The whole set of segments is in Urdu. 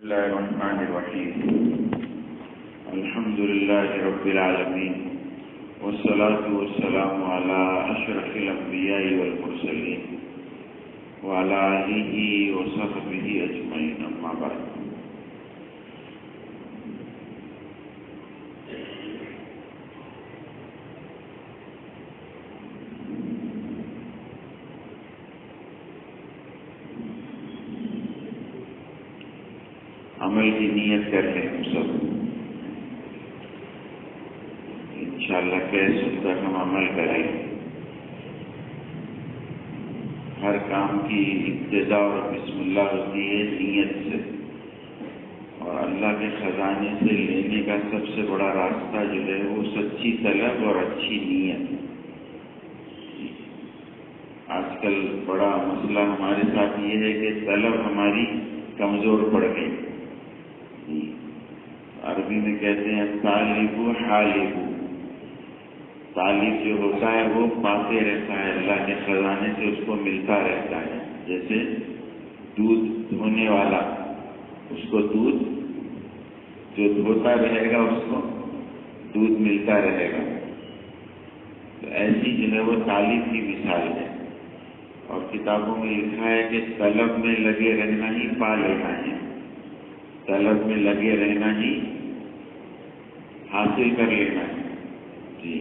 الله الرحمن الرحيم الحمد لله رب العالمين والصلاة والسلام على أشرف الأنبياء والمرسلين وعلى آله وصحبه أجمعين أما بعد. عمل کی نیت کر لیں ہم سب انشاءاللہ کیسے سن کر ہم عمل کریں. ہر کام کی ابتدا اور بسم اللہ ہوتی ہے نیت سے، اور اللہ کے خزانے سے لینے کا سب سے بڑا راستہ جو ہے وہ سچی طلب اور اچھی نیت. آج کل بڑا مسئلہ ہمارے ساتھ یہ ہے کہ طلب ہماری کمزور پڑ گئی. عربی میں کہتے ہیں طالب حالب. طالب جو ہوتا ہے وہ پاتے رہتا ہے، اللہ کے خزانے سے اس کو ملتا رہتا ہے. جیسے دودھ دھونے والا، اس کو دودھ جو دھوتا رہے گا اس کو دودھ ملتا رہے گا. تو ایسی جو ہے وہ طالب کی مثال ہے. اور کتابوں میں لکھا ہے کہ طلب میں لگے رہنا ہی پا لینا ہے، طلب میں لگے رہنا ہی حاصل کر لینا ہے. جی،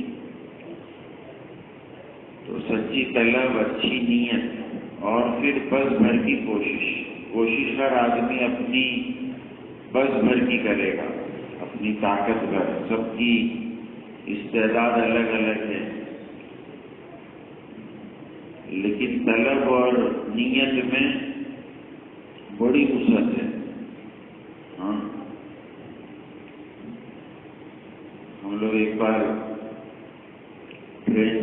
تو سچی طلب، اچھی نیت، اور پھر بس بھر کی کوشش ہر آدمی اپنی بس بھر کی کرے گا، اپنی طاقت بھر. سب کی استعداد الگ الگ ہے، لیکن طلب اور نیت میں بڑی وسعت ہے. ہاں، ہم لوگ ایک بار ٹرین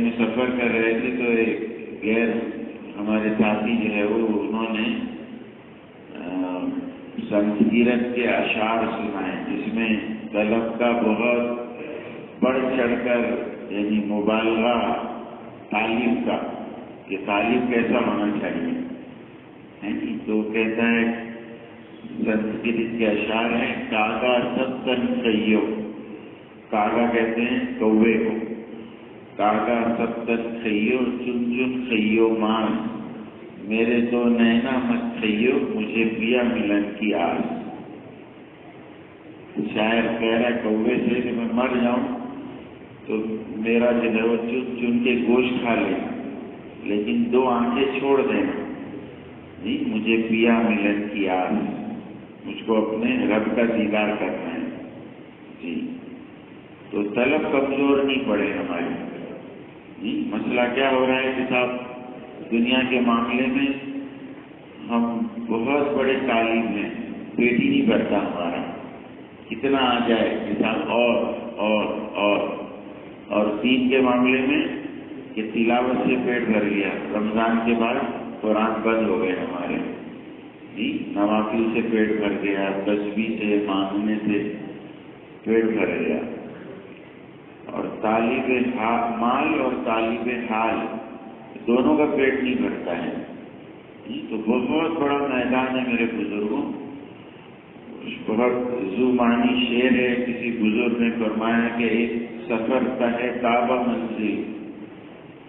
میں سفر کر رہے تھے تو ایک غیر ہمارے ساتھی جو ہے وہ انہوں نے سنسکرت کے اشعار سنائے، جس میں طلب کا بہت بڑھ چڑھ کر، یعنی مبالغہ تعلیم کا، کہ تعلیم کیسا ہونا چاہیے. تو کہتا ہے سنسکرت کے اشعار ہیں: کاغا سب تن خیو. کاغا کہتے ہیں کوے کو. کاغا سب تن خیو چن چن خیو مان. میرے تو نینا مت خیو مجھے پیا ملن کی آس. شاعر کہہ رہا ہے کوے سے کہ میں مر جاؤں تو میرا جو ہے وہ چن چن کے گوشت کھا لینا، لیکن دو آنکھیں چھوڑ دینا. جی، مجھے پیا ملن کی آس، مجھ کو اپنے رب کا دیدار کرنا ہے. جی، تو طلب کمزور نہیں پڑے ہماری. جی، مسئلہ کیا ہو رہا ہے کہ صاحب دنیا کے معاملے میں ہم بہت بڑے تعلیم ہیں، پیٹ ہی نہیں بھرتا ہمارا. کتنا آ جائے کہ صاحب اور دین کے معاملے میں کہ تلاوت سے پیٹ بھر گیا. رمضان کے بعد قرآن بند ہو گئے ہمارے. جی، نوافل سے پیٹ بھر گیا، تسبیح سے، مانگنے سے پیٹ بھر گیا. اور طالب مال اور طالب حال دونوں کا پیٹ نہیں بھرتا ہے. تو بہت بڑا میدان ہے میرے بزرگوں. بہت زمانی شعر ہے. کسی بزرگ نے فرمایا کہ ایک سفر ہے تابہ منزل.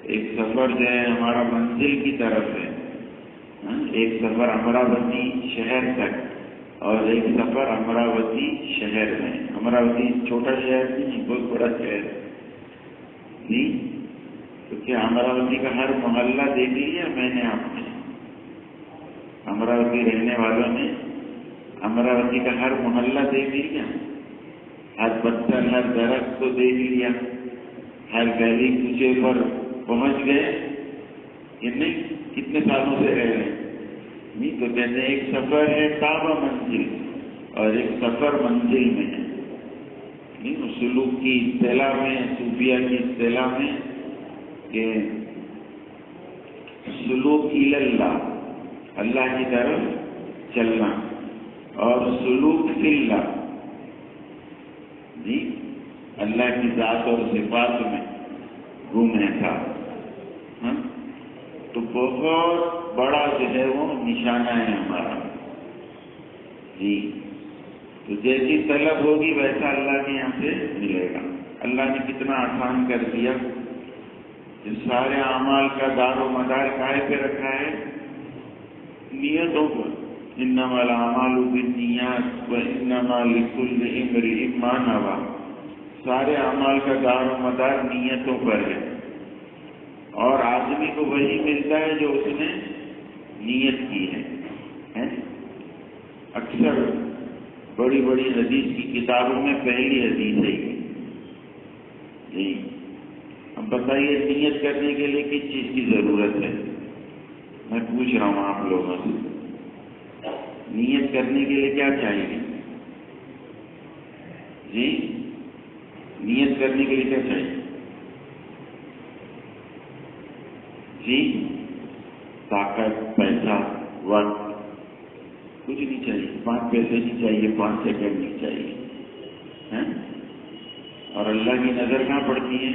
ایک سفر جو ہے ہمارا منزل کی طرف ہے. ایک سفر امراوتی شہر تک، اور ایک سفر امراوتی شہر میں. امراوتی چھوٹا شہر نہیں، بہت بڑا شہر. جی، تو کیا امراوتی کا ہر محلہ دیکھ لیا میں نے؟ آپ نے امراوتی رہنے والوں نے امراوتی کا ہر محلہ دیکھ لیا؟ ہر پتھر، ہر درخت کو دیکھ لیا؟ ہر گلی کوچے پر پہنچ گئے کہ نہیں؟ کتنے سالوں سے رہ رہے ہیں. نہیں، تو کہتے ہیں ایک سفر ہے تابہ منزل اور ایک سفر منزل میں ہے. نہیں، سلوک کی اصطلاح میں، صوفیہ کی اصطلاح میں کہ سلوک اللہ، اللہ کی طرف چلنا، اور سلوک فی اللہ، جی اللہ کی ذات اور صفات میں گم ہے تھا. تو بہت بڑا جو ہے وہ نشانہ ہے ہمارا جی. تو جیسی طلب ہوگی ویسا اللہ کے یہاں سے ملے گا. اللہ نے کتنا آسان کر دیا. جو سارے اعمال کا دار و مدار کائے پہ رکھا ہے؟ نیتوں پر. انما الاعمال بالنیات وانما لکل امرئ ما نوی. سارے اعمال کا دار و مدار نیتوں پر ہے، اور آدمی کو وہی ملتا ہے جو اس نے نیت کی ہے. اکثر بڑی بڑی حدیث کی کتابوں میں پہلی حدیث ہے جی. اب بتائیے نیت کرنے کے لیے کس چیز کی ضرورت ہے؟ میں پوچھ رہا ہوں آپ لوگوں سے، نیت کرنے کے لیے کیا چاہیے جی؟ نیت کرنے کے لیے کیا چاہیے جی؟ طاقت، پیسہ، وقت، کچھ نہیں چاہیے. 5 پیسے نہیں چاہیے، 5 سیکنڈ نہیں چاہیے. اور اللہ کی نظر کہاں پڑتی ہے؟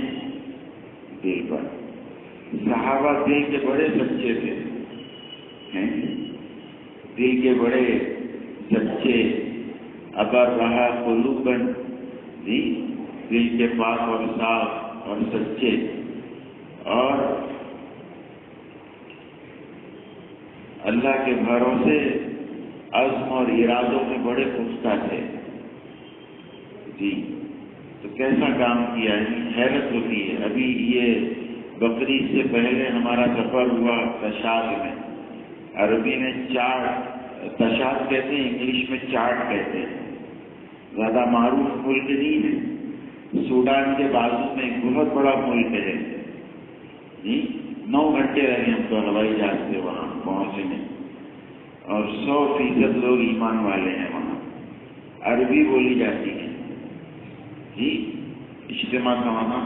دل پر. صحابہ دل کے بڑے سچے تھے، دل کے بڑے سچے. ابر رہا قلوباً جی، دل کے پاک اور صاف اور سچے، اور اللہ کے بھروسے عزم اور ارادوں میں بڑے پختہ تھے جی. تو کیسا کام کیا ہے، حیرت ہوتی ہے. ابھی یہ بقرعید سے پہلے ہمارا سفر ہوا تشاد میں. عربی میں چاٹ، تشاد کہتے ہیں، انگلش میں چاٹ کہتے ہیں. زیادہ معروف ملک نہیں ہے. سوڈان کے بازو میں ایک بہت بڑا ملک ہے جی. 9 گھنٹے لگے ہم کو ہوائی جہاز سے وہاں پہنچنے میں، اور 100% لوگ ایمان والے ہیں وہاں. عربی بولی جاتی ہے جی. اجتماع کا وہاں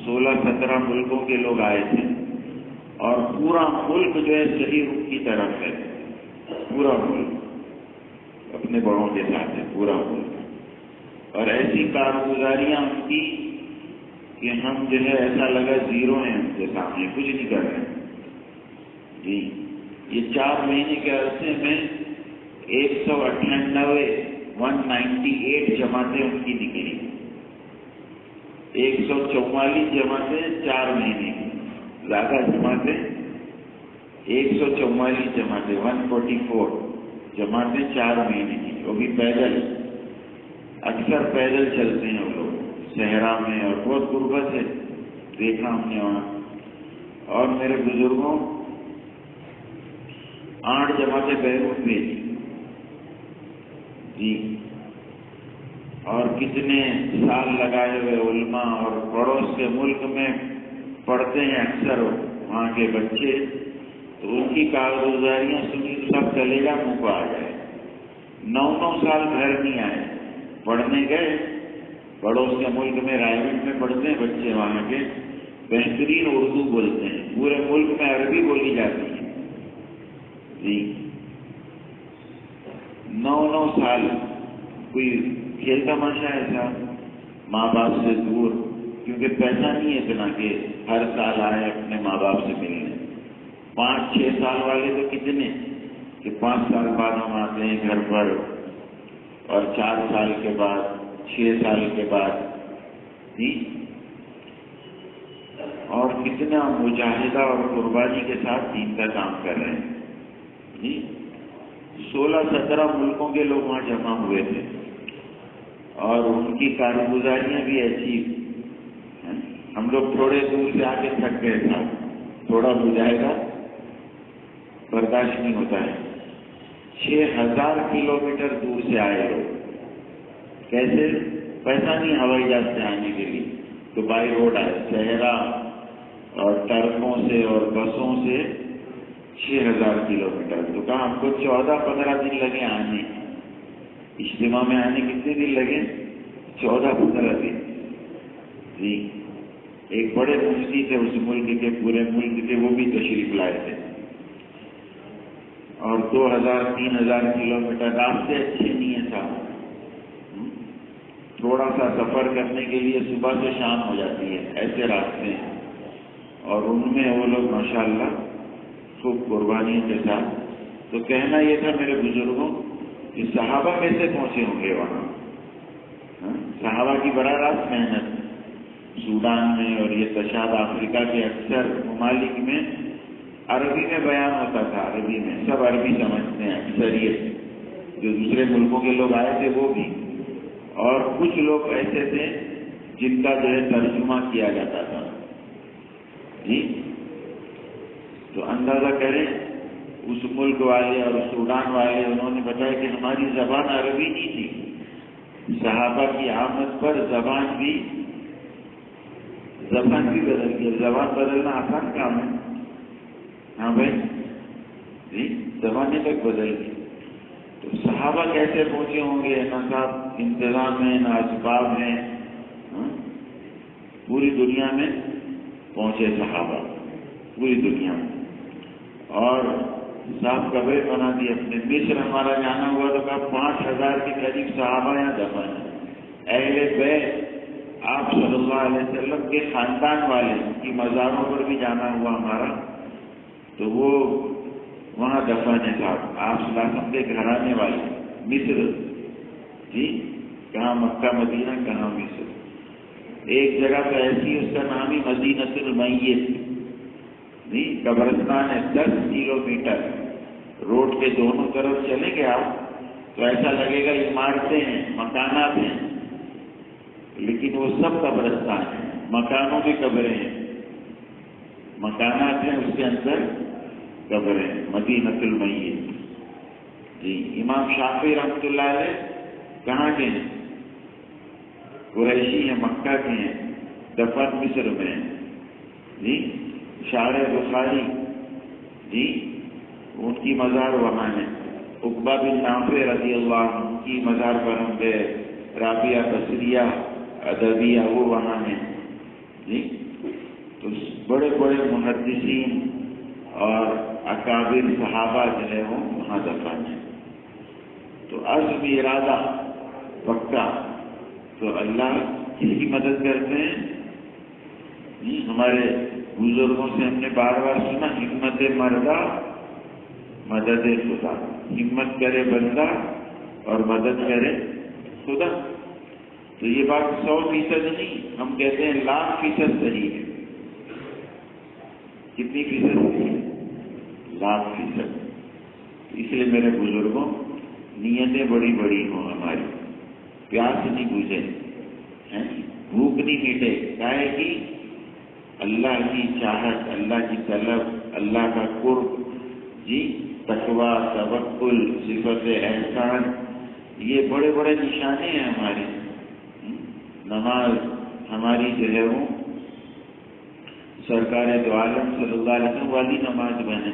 16-17 ملکوں کے لوگ آئے تھے، اور پورا ملک جو ہے صحیح رخ کی طرف ہے. پورا ملک اپنے بڑوں کے ساتھ ہے، پورا ملک. اور ایسی کارگزاریاں ان کی کہ ہم جو ہے ایسا لگا زیرو ہیں ان کے سامنے، کچھ نہیں کر رہے جی. یہ 4 مہینے کے عرصے میں 198 جماعتیں ان کی نکلی. 144 جماعتیں 4 مہینے کی. زیادہ جماعتیں 144 جماعتیں 144 جماعتیں 4 مہینے کی، وہ بھی پیدل. اکثر پیدل چلتے ہیں وہ لوگ صحرا میں، اور بہت غربت ہے، دیکھا ہم نے وہاں. اور میرے بزرگوں 8 جماعتیں بیروت بھیجی جی. اور کتنے سال لگائے ہوئے علماء، اور پڑوس کے ملک میں پڑھتے ہیں اکثر وہاں کے بچے. تو ان کی کارگزاریاں سنی سب کلیجہ منہ کو آ جائے. 9 سال گھر نہیں آئے، پڑھنے گئے. پڑوس کے ملک میں رائے میں پڑھتے ہیں بچے، وہاں کے بہترین اردو بولتے ہیں. پورے ملک میں عربی بولی جاتی ہے جی. 9 سال کوئی کھیل تماشا ایسا، ماں باپ سے دور، کیونکہ پیسہ نہیں ہے اتنا کہ ہر سال آئے اپنے ماں باپ سے ملنے. 5-6 سال والے تو کتنے کہ 5 سال بعد ہم آتے ہیں گھر پر، اور 4 سال کے بعد، 6 سال کے بعد جی. اور کتنا مجاہدہ اور قربانی کے ساتھ دین کا کام کر رہے ہیں جی. 16-17 ملکوں کے لوگ وہاں جمع ہوئے تھے، اور ان کی کارگزاریاں بھی ایسی. ہم لوگ تھوڑے دور سے آ کے تھک گئے تھا، تھوڑا مجاہدہ برداشت نہیں ہوتا ہے. 6000 کلومیٹر دور سے آئے لوگ. کیسے؟ پیسہ نہیں ہوائی جہاز سے آنے کے لیے، تو بائی روڈ آئے، صحرا اور ٹرکوں سے اور بسوں سے 6000 کلومیٹر. تو کہا ہم کو 14-15 دن لگے آنے. اجتماع میں آنے کتنے دن لگے؟ 14-15 دن جی. ایک بڑے مفتی تھے اس ملک کے، پورے ملک کے، وہ بھی تشریف لائے تھے. اور 2000-3000 کلومیٹر. راستے اچھے نہیں ہیں صاحب، تھوڑا سا سفر کرنے کے لیے صبح سے شام ہو جاتی ہے، ایسے راستے ہیں. اور ان میں وہ لوگ ماشاءاللہ خوب قربانی کے ساتھ. تو کہنا یہ تھا میرے بزرگوں کہ صحابہ کیسے پہنچے ہوں گے وہاں. صحابہ کی براہ راست محنت سوڈان میں اور یہ تشاد افریقہ کے اکثر ممالک میں عربی میں بیان ہوتا تھا. عربی میں سب عربی سمجھتے ہیں اکثریت. جو دوسرے ملکوں کے لوگ آئے تھے وہ بھی, اور کچھ لوگ ایسے تھے جن کا جو ہے ترجمہ کیا جاتا تھا. جی تو اندازہ کریں اس ملک والے اور سوڈان والے انہوں نے بتایا کہ ہماری زبان عربی نہیں تھی. صحابہ کی آمد پر زبان بھی بدل گئی. زبان بدلنا آسان کام ہے. ہاں بھائی جی, زبانیں تک بدل گئی. تو صحابہ کیسے پہنچے ہوں گے؟ نہ صاحب انتظام ہے نہ اسباب ہیں. پوری دنیا میں پہنچے صحابہ, پوری دنیا میں. اور صاحب قبریں بنا دی اپنے. مصر ہمارا جانا ہوا تو کہا 5000 کے قریب صحابہ یہاں دفن ہیں. اہل بیت آپ صلی اللہ علیہ وسلم کے خاندان والے کی مزاروں پر بھی جانا ہوا ہمارا, تو وہ وہاں دفن ہے صاحب. آپ صلی اللہ علیہ وسلم کے گھرانے والے مصر. جی کہاں مکہ مدینہ کہاں مصر. ایک جگہ پہ ایسی اس کا نام ہی مدینۃ المیت. نہیں, قبرستان ہے 10 کلومیٹر. روڈ کے دونوں طرف چلیں گے آپ تو ایسا لگے گا عمارتیں ہیں, مکانات ہیں, لیکن وہ سب قبرستان ہیں. مکانوں میں قبریں ہیں, مکانات ہیں, اس کے اندر قبریں. مدینۃ المیت. جی امام شافعی رحمۃ اللہ علیہ کہاں کے ہیں؟ قریشی ہیں, مکہ کے ہیں, دفن مصر میں ہیں. جی شاعر بخاری جی ان کی مزار وہاں ہے. عقبہ بن نافع رضی اللہ عنہ کی مزار پر ہم گئے. رابعہ بصریہ ادبیہ وہ وہاں ہیں. جی تو بڑے بڑے محدثین اور اکابر صحابہ جو ہے وہ وہاں دفن ہیں. تو عزم ارادہ پکا تو اللہ کس کی مدد کرتے ہیں؟ ہمارے بزرگوں سے ہم نے بار بار سنا, ہمت مردہ مدد خدا. ہمت کرے بندہ اور مدد کرے خدا. تو یہ بات 100% نہیں, ہم کہتے ہیں 1,00,000% صحیح ہے. کتنی فیصد صحیح ہے؟ 1,00,000%. اس لیے میرے بزرگوں نیتیں بڑی بڑی ہوں ہماری. پیاس نہیں بوجھے, بھوک نہیں مٹے, کاہے کی اللہ کی چاہت, اللہ کی طلب, اللہ کا قرب. جی تقویٰ, توکل, صفت احسان, یہ بڑے بڑے نشانے ہیں ہمارے. نماز ہماری جو ہے وہ سرکار دو عالم صلی اللہ علیہ وسلم والی نماز بنے.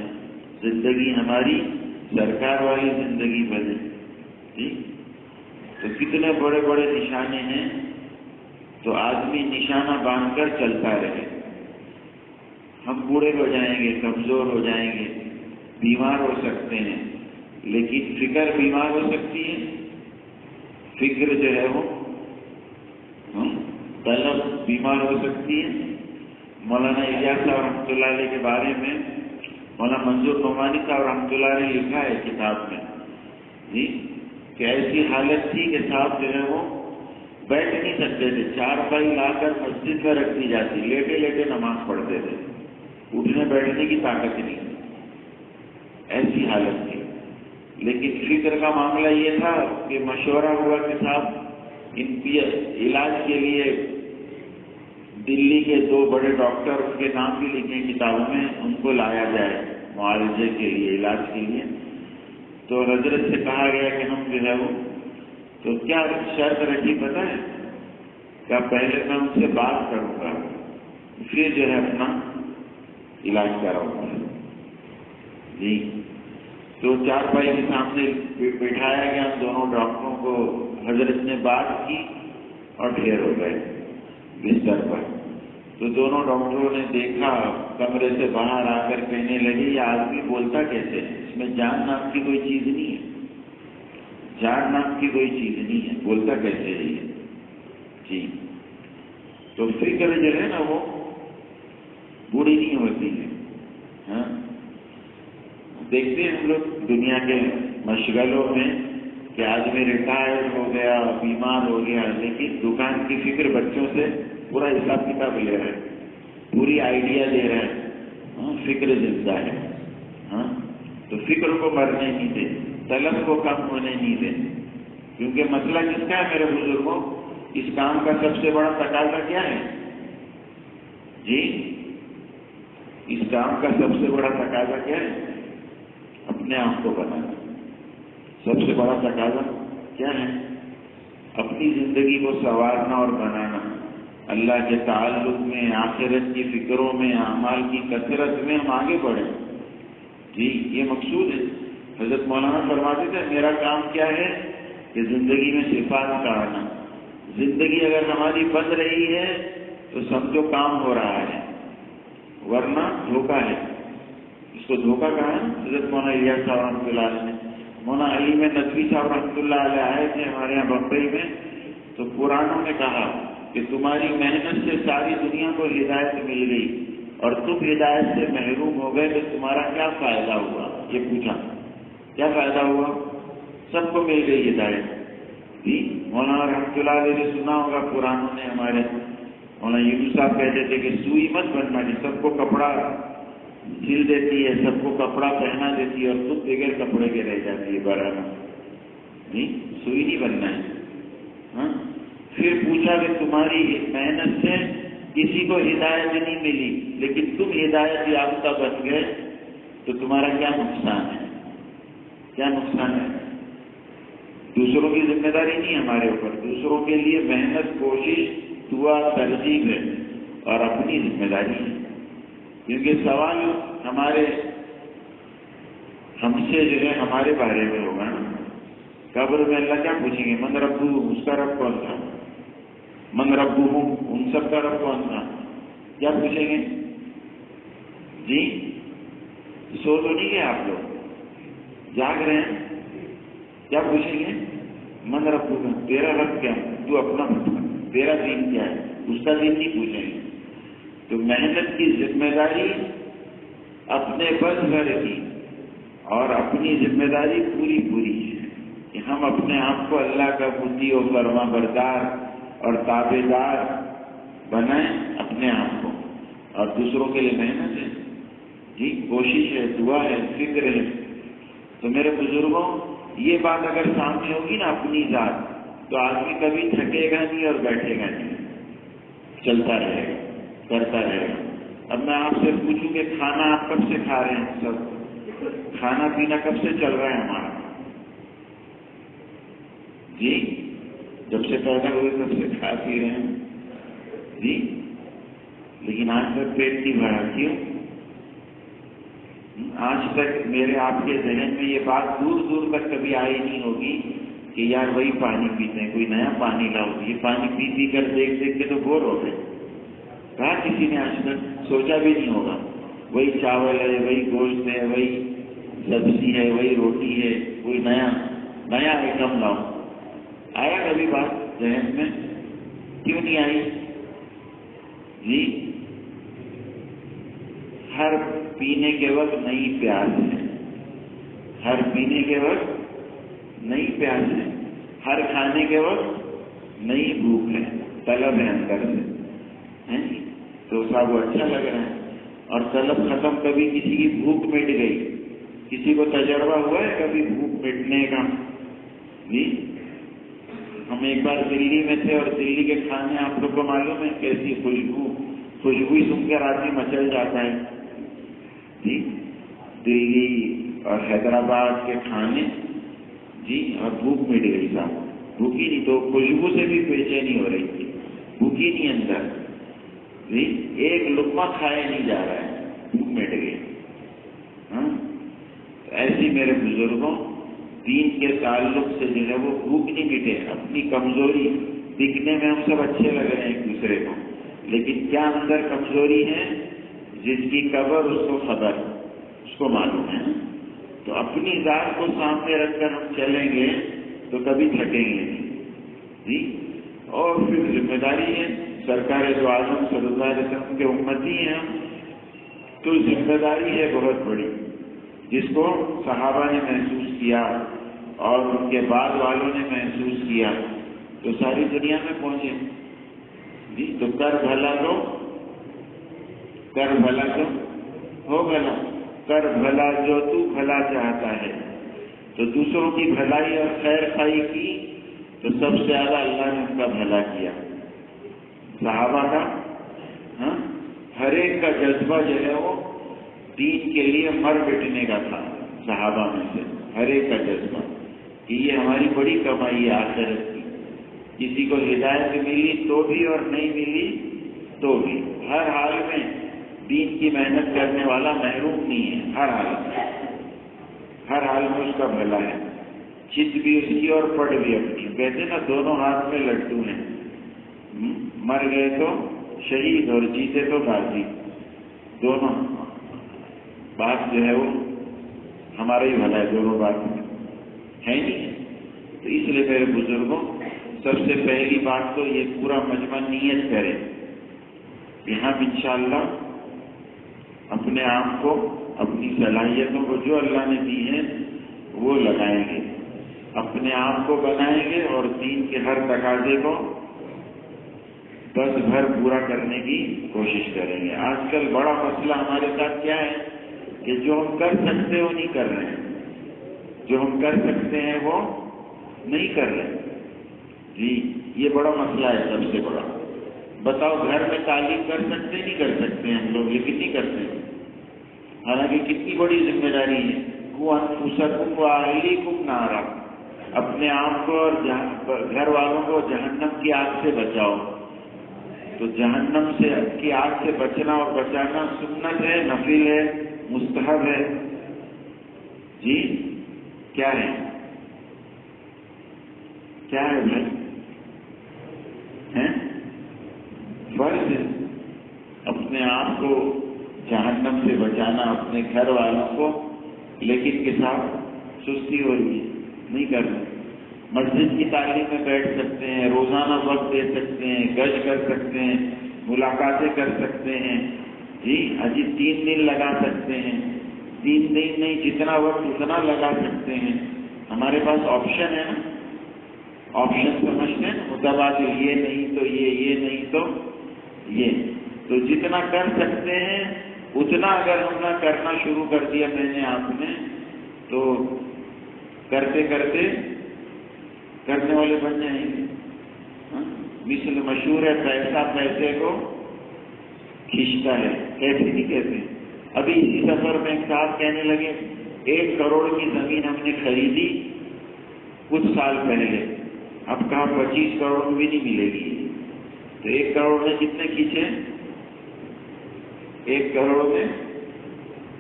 زندگی ہماری سرکار والی زندگی بنے. جی تو کتنے بڑے بڑے نشانے ہیں. تو آدمی نشانہ باندھ کر چلتا رہے. ہم بوڑھے ہو جائیں گے, کمزور ہو جائیں گے, بیمار ہو سکتے ہیں, لیکن فکر بیمار ہو سکتی ہے. فکر جو ہے وہ طلب بیمار ہو سکتی ہے. مولانا الیاس صاحب رحمۃ اللہ علیہ کے بارے میں مولانا منظور نعمانی صاحب رحمۃ اللہ علیہ لکھا ہے کتاب میں. جی کہ ایسی حالت تھی کہ صاحب جو ہے وہ بیٹھ نہیں سکتے تھے. 4 پائی لا کر مسجد میں رکھ دی جاتی, لیٹے لیٹے نماز پڑھتے تھے, اٹھنے بیٹھنے کی طاقت نہیں, ایسی حالت تھی. لیکن فکر کا معاملہ یہ تھا کہ مشورہ ہوا کہ صاحب ان کی علاج کے لیے دلی کے 2 بڑے ڈاکٹر, ان کے نام بھی لکھے کتابوں میں, ان کو لایا جائے معالجے کے لیے, علاج کے لیے. تو حضرت سے کہا گیا کہ ہم جو ہے وہ تو کیا شرط رکھی پتہ ہے؟ کیا پہلے میں ان سے بات کروں گا, پھر جو ہے اپنا علاج کراؤں گا. جی تو 4 پائی کے سامنے بٹھایا گیا دونوں ڈاکٹروں کو. حضرت نے بات کی اور ڈھیر ہو گئے بستر پر. تو دونوں ڈاکٹروں نے دیکھا, کمرے سے باہر آ کر کہنے لگے یہ آدمی بولتا کیسے ہے؟ اس میں جان نام کی کوئی چیز نہیں ہے, جان نام کی کوئی چیز نہیں ہے, بولتا کیسے ہے یہ؟ جی تو فکر جو ہے نا وہ بوڑھی نہیں ہوتی ہے. ہاں دیکھتے ہیں ہم لوگ دنیا کے مشغلوں میں کہ آدمی ریٹائر ہو گیا، بیمار ہو گیا، لیکن دکان کی فکر بچوں سے پورا حساب کتاب لے رہے ہیں، پوری آئیڈیا دے رہے ہیں، فکر زندہ ہے۔ تو فکر کو مرنے نہیں دے، طلب کو کم ہونے نہیں دے، کیونکہ مسئلہ کس کا ہے میرے بزرگوں؟ اس کام کا سب سے بڑا تقاضا کیا ہے جی؟ اس کام کا سب سے بڑا تقاضا کیا ہے؟ اپنے آپ کو بنانا۔ سب سے بڑا تقاضا کیا ہے؟ اپنی زندگی کو سنوارنا اور بنانا، اللہ کے تعلق میں، آخرت کی فکروں میں، اعمال کی کثرت میں ہم آگے بڑھیں جی، یہ مقصود ہے۔ حضرت مولانا فرماتے تھے میرا کام کیا ہے کہ زندگی میں صفات کا آنا۔ زندگی اگر ہماری بن رہی ہے تو سمجھو کام ہو رہا ہے، ورنہ دھوکہ ہے۔ اس کو دھوکہ کہا ہے حضرت مولانا الیاس صاحب رحمۃ اللہ علیہ نے۔ مولانا علیم ندوی صاحب رحمۃ اللہ علیہ آئے تھے ہمارے یہاں بمبئی میں، تو پرانوں نے کہا کہ تمہاری محنت سے ساری دنیا کو ہدایت مل گئی اور تم ہدایت سے محروم ہو گئے، تو تمہارا کیا فائدہ ہوا؟ یہ پوچھا، کیا فائدہ ہوا؟ سب کو مل گئی ہدایت جی۔ مولانا رحمۃ اللہ علیہ نے سنا ہوگا پرانوں نے، ہمارے مولانا یونس صاحب کہتے تھے کہ سوئی مت بننا کہ سب کو کپڑا سل دیتی ہے، سب کو کپڑا پہنا دیتی ہے اور خود بغیر کپڑے کے رہ جاتی ہے برآمد نہیں، سوئی نہیں بننا ہے۔ پھر پوچھا کہ تمہاری محنت سے کسی کو ہدایت نہیں ملی لیکن تم ہدایت یافتہ بن گئے، تو تمہارا کیا نقصان ہے؟ کیا نقصان ہے؟ دوسروں کی ذمہ داری نہیں ہمارے اوپر، دوسروں کے لیے محنت، کوشش، دعا، ترغیب ہے، اور اپنی ذمہ داری ہے۔ کیونکہ سوال ہم سے جو ہے ہمارے بارے میں ہوگا نا۔ قبر میں اللہ کیا پوچھیں گے؟ من ربو، اس کا رب کون تھا؟ من ربو، ان سب کا رب کون تھا؟ کیا پوچھیں گے جی؟ سو تو نہیں گئے آپ لوگ؟ جاگ رہے ہیں؟ کیا پوچھیں گے؟ من ربو کا، تیرا رب کیا ہے؟ تو اپنا بتا، تیرا دین کیا ہے؟ اس کا دین نہیں پوچھیں گے۔ تو محنت کی ذمہ داری اپنے بس گھر کی اور اپنی ذمہ داری پوری پوری ہے کہ ہم اپنے آپ کو اللہ کا مطیع و فرما بردار اور تابع دار بنائیں اپنے آپ کو، اور دوسروں کے لیے محنت ہے جی، کوشش ہے، دعا ہے، فکر ہے۔ تو میرے بزرگوں، یہ بات اگر سامنے ہوگی نا اپنی ذات، تو آدمی کبھی تھکے گا نہیں اور بیٹھے گا نہیں، چلتا رہے گا، کرتا رہے گا۔ اب میں آپ سے پوچھوں کہ کھانا آپ کب سے کھا رہے ہیں؟ سب کھانا پینا کب سے چل رہا ہے ہمارا جی؟ جب سے پیدا ہوئے تب سے کھا پی رہے ہیں جی، لیکن آج تک پیٹ نہیں بھرا۔ کیوں؟ آج تک میرے آپ کے ذہن میں یہ بات دور دور تک کبھی آئی نہیں ہوگی کہ یار وہی پانی پیتے ہیں، کوئی نیا پانی لاؤ۔ یہ پانی پی پی کر دیکھ دیکھ کے تو بور ہو گئے۔ کہا کسی نے آج تک سوچا بھی نہیں ہوگا، وہی چاول ہے، وہی گوشت ہے، وہی سبزی ہے، وہی روٹی ہے، کوئی نیا آئٹم لاؤ۔ آیا کبھی بات ذہن میں؟ کیوں نہیں آئی جی؟ ہر پینے کے وقت نئی پیاس ہے، ہر پینے کے وقت نئی پیاس ہے، ہر کھانے کے وقت نئی بھوک ہے، طلب ہے اندر سے، تو صاحب وہ اچھا لگ رہا ہے۔ اور طلب ختم، کبھی کسی کی بھوک مٹ گئی، کسی کو تجربہ ہوا ہے کبھی بھوک مٹنے کا جی؟ ہم ایک بار دلی میں تھے اور دلی کے کھانے آپ لوگ کو معلوم ہے کیسی خوشبو سن کر آدمی مچل جاتا ہے جی۔ دلی اور حیدرآباد کے کھانے جی، اور بھوک مٹ گئی صاحب، بھوکی نہیں تو خوشبو سے بھی بے چینی ہو رہی تھی، بھوکی نہیں اندر جی، ایک لقمہ کھایا نہیں جا رہا ہے، بھوک مٹ گئی۔ ایسی میرے بزرگوں، دین کے تعلق سے جو ہے وہ بھوک نہیں مٹے، اپنی کمزوری، دکھنے میں ہم سب اچھے لگ رہے ہیں ایک دوسرے کو، لیکن کیا اندر کمزوری ہے؟ جس کی قبر اس کو خبر، اس کو معلوم ہے۔ تو اپنی ذات کو سامنے رکھ کر ہم چلیں گے تو کبھی تھکیں گے نہیں جی۔ اور پھر ذمہ داری ہے، سرکار دو عالم صلی اللہ علیہ وسلم کے امتی ہیں ہم، تو ذمہ داری ہے بہت بڑی جس کو صحابہ نے محسوس کیا اور ان کے بعد والوں نے محسوس کیا تو ساری دنیا میں پہنچے جی. تو کر بھلا تو ہو بھلا، کر بھلا جو تو بھلا چاہتا ہے. تو دوسروں کی بھلائی اور خیر خواہی کی تو سب سے زیادہ اللہ نے ان کا بھلا کیا. صحابہ کا ہر ایک کا جذبہ جو ہے وہ دین کے لیے مر مٹنے کا تھا. صحابہ میں سے ہر ایک کا جذبہ کہ یہ ہماری بڑی کمائی ہے آخرت کی. کسی کو ہدایت ملی تو بھی اور نہیں ملی تو بھی ہر حال میں دین کی محنت کرنے والا محروم نہیں ہے. ہر حال میں اس کا بھلا ہے. چت بھی اس کی اور پٹ بھی اپنی. کہتے نا دونوں ہاتھ میں لڈو ہیں، مر گئے تو شہید اور جیتے تو غازی. دونوں بات جو ہے وہ ہمارا ہی بھلا ہے. دونوں بات ہے نہیں. تو اس لیے میرے بزرگوں سب سے پہلی بات تو یہ پورا مجمع نیت کرے کہ ہم انشاءاللہ اپنے آپ کو، اپنی صلاحیتوں کو جو اللہ نے دی ہیں وہ لگائیں گے، اپنے آپ کو بنائیں گے اور دین کے ہر تقاضے کو بس بھر پورا کرنے کی کوشش کریں گے. آج کل بڑا مسئلہ ہمارے ساتھ کیا ہے کہ جو ہم کر سکتے ہیں وہ نہیں کر رہے ہیں، جو ہم کر سکتے ہیں وہ نہیں کر رہے جی. یہ بڑا مسئلہ ہے سب سے بڑا. بتاؤ گھر میں تعلیم کر سکتے نہیں کر سکتے ہم لوگ، لیکن نہیں کرتے. حالانکہ کتنی بڑی ذمہ داری ہے. انفسکم واہلیکم نارا، اپنے آپ کو اور گھر والوں کو جہنم کی آگ سے بچاؤ. تو جہنم سے کی آگ سے بچنا اور بچانا سنت ہے، نفل ہے، مستحب ہے جی. کیا ہے بھائی؟ فرض ہے اپنے آپ کو جہنم سے بچانا، اپنے گھر والوں کو. لیکن کے ساتھ سستی ہو رہی ہے، نہیں کرنا. مسجد کی تعلیم میں بیٹھ سکتے ہیں، روزانہ وقت دے سکتے ہیں، گشت کر سکتے ہیں، ملاقاتیں کر سکتے ہیں جی. 3 دن لگا سکتے ہیں، 3 دن نہیں جتنا وقت اتنا لگا سکتے ہیں. ہمارے پاس آپشن ہے نا. آپشن سمجھتے ہیں متبادل، یہ نہیں تو یہ نہیں تو یہ. تو جتنا کر سکتے ہیں اتنا اگر ہم نے کرنا شروع کر دیا میں نے آپ نے، تو کرتے کرتے کرنے والے بن جائیں گے. مثل مشہور ہے، پیسہ پیسے کو کھینچتا ہے. ایسے نہیں کہتے. ابھی اسی سفر میں ایک صاحب کہنے لگے 1 کروڑ کی زمین ہم نے خریدی کچھ سال پہلے، اب کہا 25 کروڑ بھی نہیں ملے گی. تو 1 کروڑ میں کتنے کھینچے؟ 1 کروڑ میں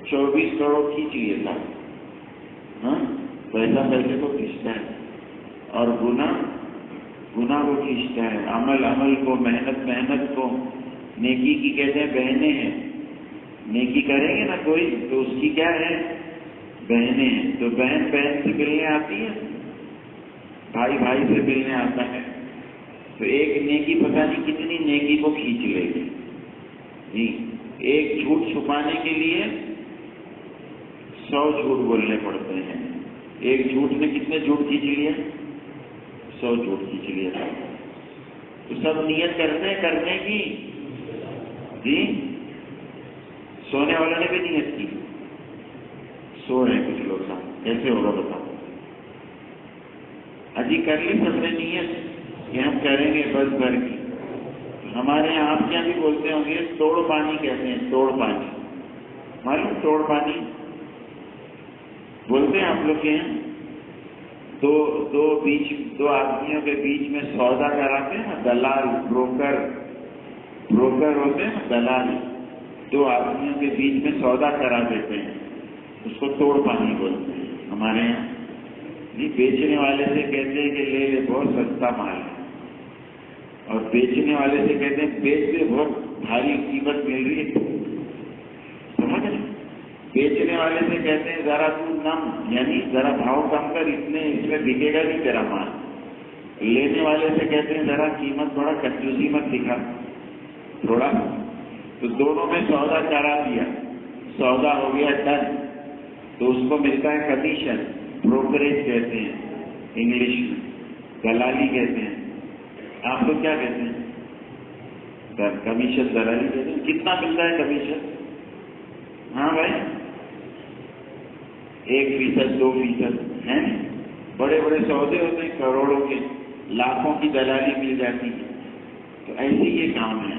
24 کروڑ کھینچ لیے تھا. پیسہ پیسے کو کھینچتا ہے اور گناہ کو کھینچتا ہے. عمل کو، محنت کو. نیکی کی کہتے ہیں بہنیں ہیں. نیکی کریں گے نا کوئی تو اس کی کیا ہے؟ بہنیں ہیں. تو بہن سے ملنے آتی ہے، بھائی سے ملنے آتا ہے. تو ایک نیکی پتہ نہیں کتنی نیکی کو کھینچ لے گی جی. ایک جھوٹ چھپانے کے لیے 100 جھوٹ بولنے پڑتے ہیں. ایک جھوٹ نے کتنے جھوٹ کھینچ لیے؟ 100 جھوٹ کھینچ لیے. تو سب نیت کرتے ہیں کرنے کی جی. سونے والے نے بھی نیت کی. سو رہے ہیں کچھ لوگ صاحب، کیسے ہوگا بتاؤ؟ کر لی سب نے نیت کہ ہم کریں گے بس بھر کی. ہمارے یہاں آپ کیا بھی بولتے ہوں گے، توڑ پانی کہتے ہیں. توڑ پانی معلوم؟ توڑ پانی بولتے ہیں آپ لوگ کے یہاں. دو آدمیوں کے بیچ میں سودا کراتے ہیں نا، دلال بروکر ہوتے ہیں نا دلال. 2 آدمیوں کے بیچ میں سودا کرا دیتے ہیں، اس کو توڑ پانی بولتے ہیں ہمارے یہاں. نہیں، بیچنے والے سے کہتے ہیں کہ لے لے بہت سستا مال ہے، اور بیچنے والے سے کہتے ہیں بیچ سے بہت بھاری قیمت مل رہی ہے. سمجھ رہے؟ بیچنے والے سے کہتے ہیں ذرا تو نم، یعنی ذرا بھاؤ کم کر، اس میں بکے گا نہیں تیرا مال. لینے والے سے کہتے ہیں ذرا قیمت تھوڑا کنجوسی مت دکھا تھوڑا. تو دونوں میں سودا کرا دیا، سودا ہو گیا ڈن. تو اس کو ملتا ہے کمیشن، بروکریج کہتے ہیں انگلش میں، دلالی کہتے ہیں. آپ کو کیا کہتے ہیں؟ کمیشن، دلالی کہتے ہیں. کتنا ملتا ہے کمیشن؟ ہاں بھائی 1%، 2% ہیں. بڑے بڑے سودے ہوتے ہیں کروڑوں کے، لاکھوں کی دلالی مل جاتی ہے. تو ایسے یہ کام ہے.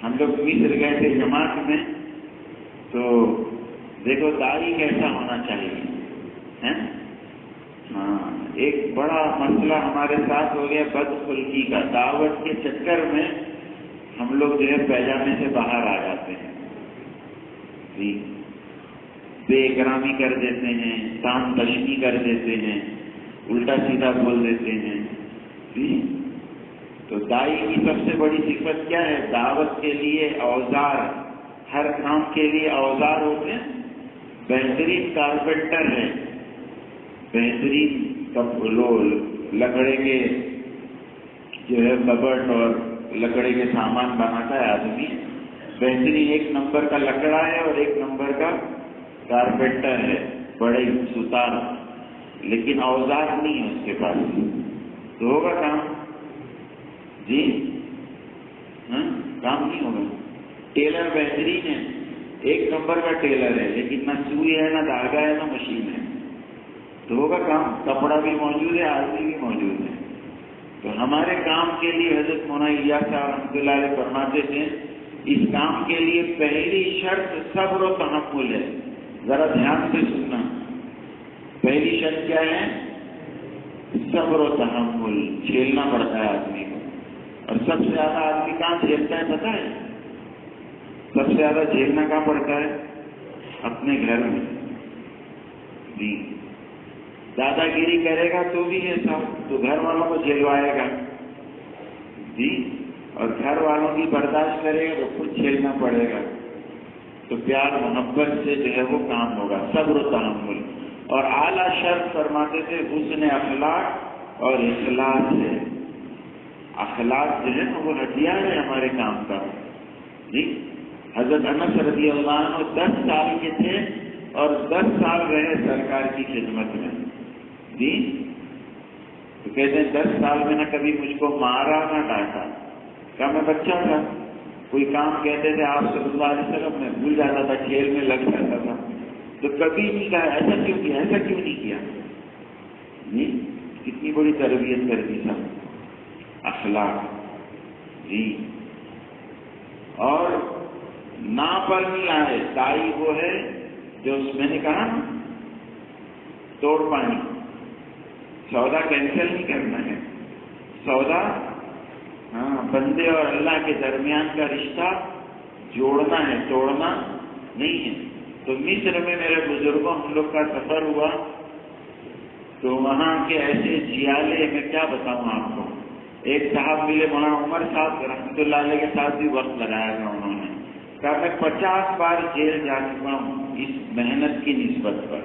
ہم لوگ مصر گئے تھے جماعت میں، تو دیکھو داعی کیسا ہونا چاہیے. ہاں ایک بڑا مسئلہ ہمارے ساتھ ہو گیا بدخلقی کا. دعوت کے چکر میں ہم لوگ جو ہے پیجامے سے باہر آ جاتے ہیں، جی بے اکرامی کر دیتے ہیں، تان تشنی کر دیتے ہیں، الٹا سیدھا بول دیتے ہیں. جی تو داعی کی سب سے بڑی صفت کیا ہے؟ دعوت کے لیے اوزار، ہر کام کے لیے اوزار ہوتے ہیں. بہترین کارپینٹر ہے، بہترین لکڑے کے جو ہے کبٹ اور لکڑے کے سامان بناتا ہے آدمی. بہترین 1 نمبر کا لکڑا ہے اور 1 نمبر کا کارپینٹر ہے، بڑے ستار. لیکن اوزار نہیں ہے اس کے پاس، تو ہوگا کام؟ جی کام نہیں ہوگا. ٹیلر بہترین ہے، 1 نمبر کا ٹیلر ہے، لیکن نہ سوئی ہے، نہ دھاگا ہے، نہ مشین ہے، تو ہوگا کام؟ کپڑا بھی موجود ہے، آدمی بھی موجود ہے. تو ہمارے کام کے لیے حضرت مولانا الیاس صاحب رحمۃ اللہ علیہ فرماتے تھے، اس کام کے لیے پہلی شرط صبر و تحمل ہے. ذرا دھیان سے سننا، پہلی شرط کیا ہے؟ صبر و تحمل. جھیلنا پڑتا ہے آدمی کو. اور سب سے زیادہ آدمی کہاں جھیلتا ہے پتہ ہے؟ سب سے زیادہ جھیلنا کہاں پڑتا ہے؟ اپنے گھر میں. جی دادا گیری کرے گا تو بھی ہے صاحب، تو گھر والوں کو جھیلوائے گا. جی اور گھر والوں کی برداشت کرے گا تو خود جھیلنا پڑے گا. تو پیار محبت سے جو ہے وہ کام ہوگا، صبر و تحمل. اور اعلیٰ شرط فرماتے تھے حسن اخلاق اور اخلاص ہے. اخلاق جو ہے نا وہ ہتھیار ہے ہمارے کام کا. جی حضرت انس رضی اللہ عنہ 10 سال کے تھے اور 10 سال رہے سرکار کی خدمت میں. جی تو کہتے ہیں 10 سال میں نہ کبھی مجھ کو مارا نہ ڈانٹا. کیا میں بچہ تھا، کوئی کام کہتے تھے آپ صلی اللہ علیہ وسلم، میں بھول جاتا تھا، کھیل میں لگ جاتا تھا. تو کبھی نہیں کہا ایسا کیوں کیا، ایسا کیوں نہیں کیا. جی کتنی بڑی تربیت کر دی سب. اخلاق. جی اور نا پر نہیں آئے. دائی وہ ہے جو میں نے کہا نا توڑ پانی. سودا کینسل نہیں کرنا ہے، سودا بندے اور اللہ کے درمیان کا رشتہ جوڑنا ہے، توڑنا نہیں ہے. تو مصر میں میرے بزرگوں ہم لوگ کا سفر ہوا، تو وہاں کے ایسے جیالے میں کیا بتاؤں آپ کو. ایک صاحب ملے مولانا عمر صاحب رحمۃ اللہ علیہ کے ساتھ بھی وقت لگایا تھا. انہوں نے کہا میں 50 بار جیل جا چکا ہوں اس محنت کی نسبت پر.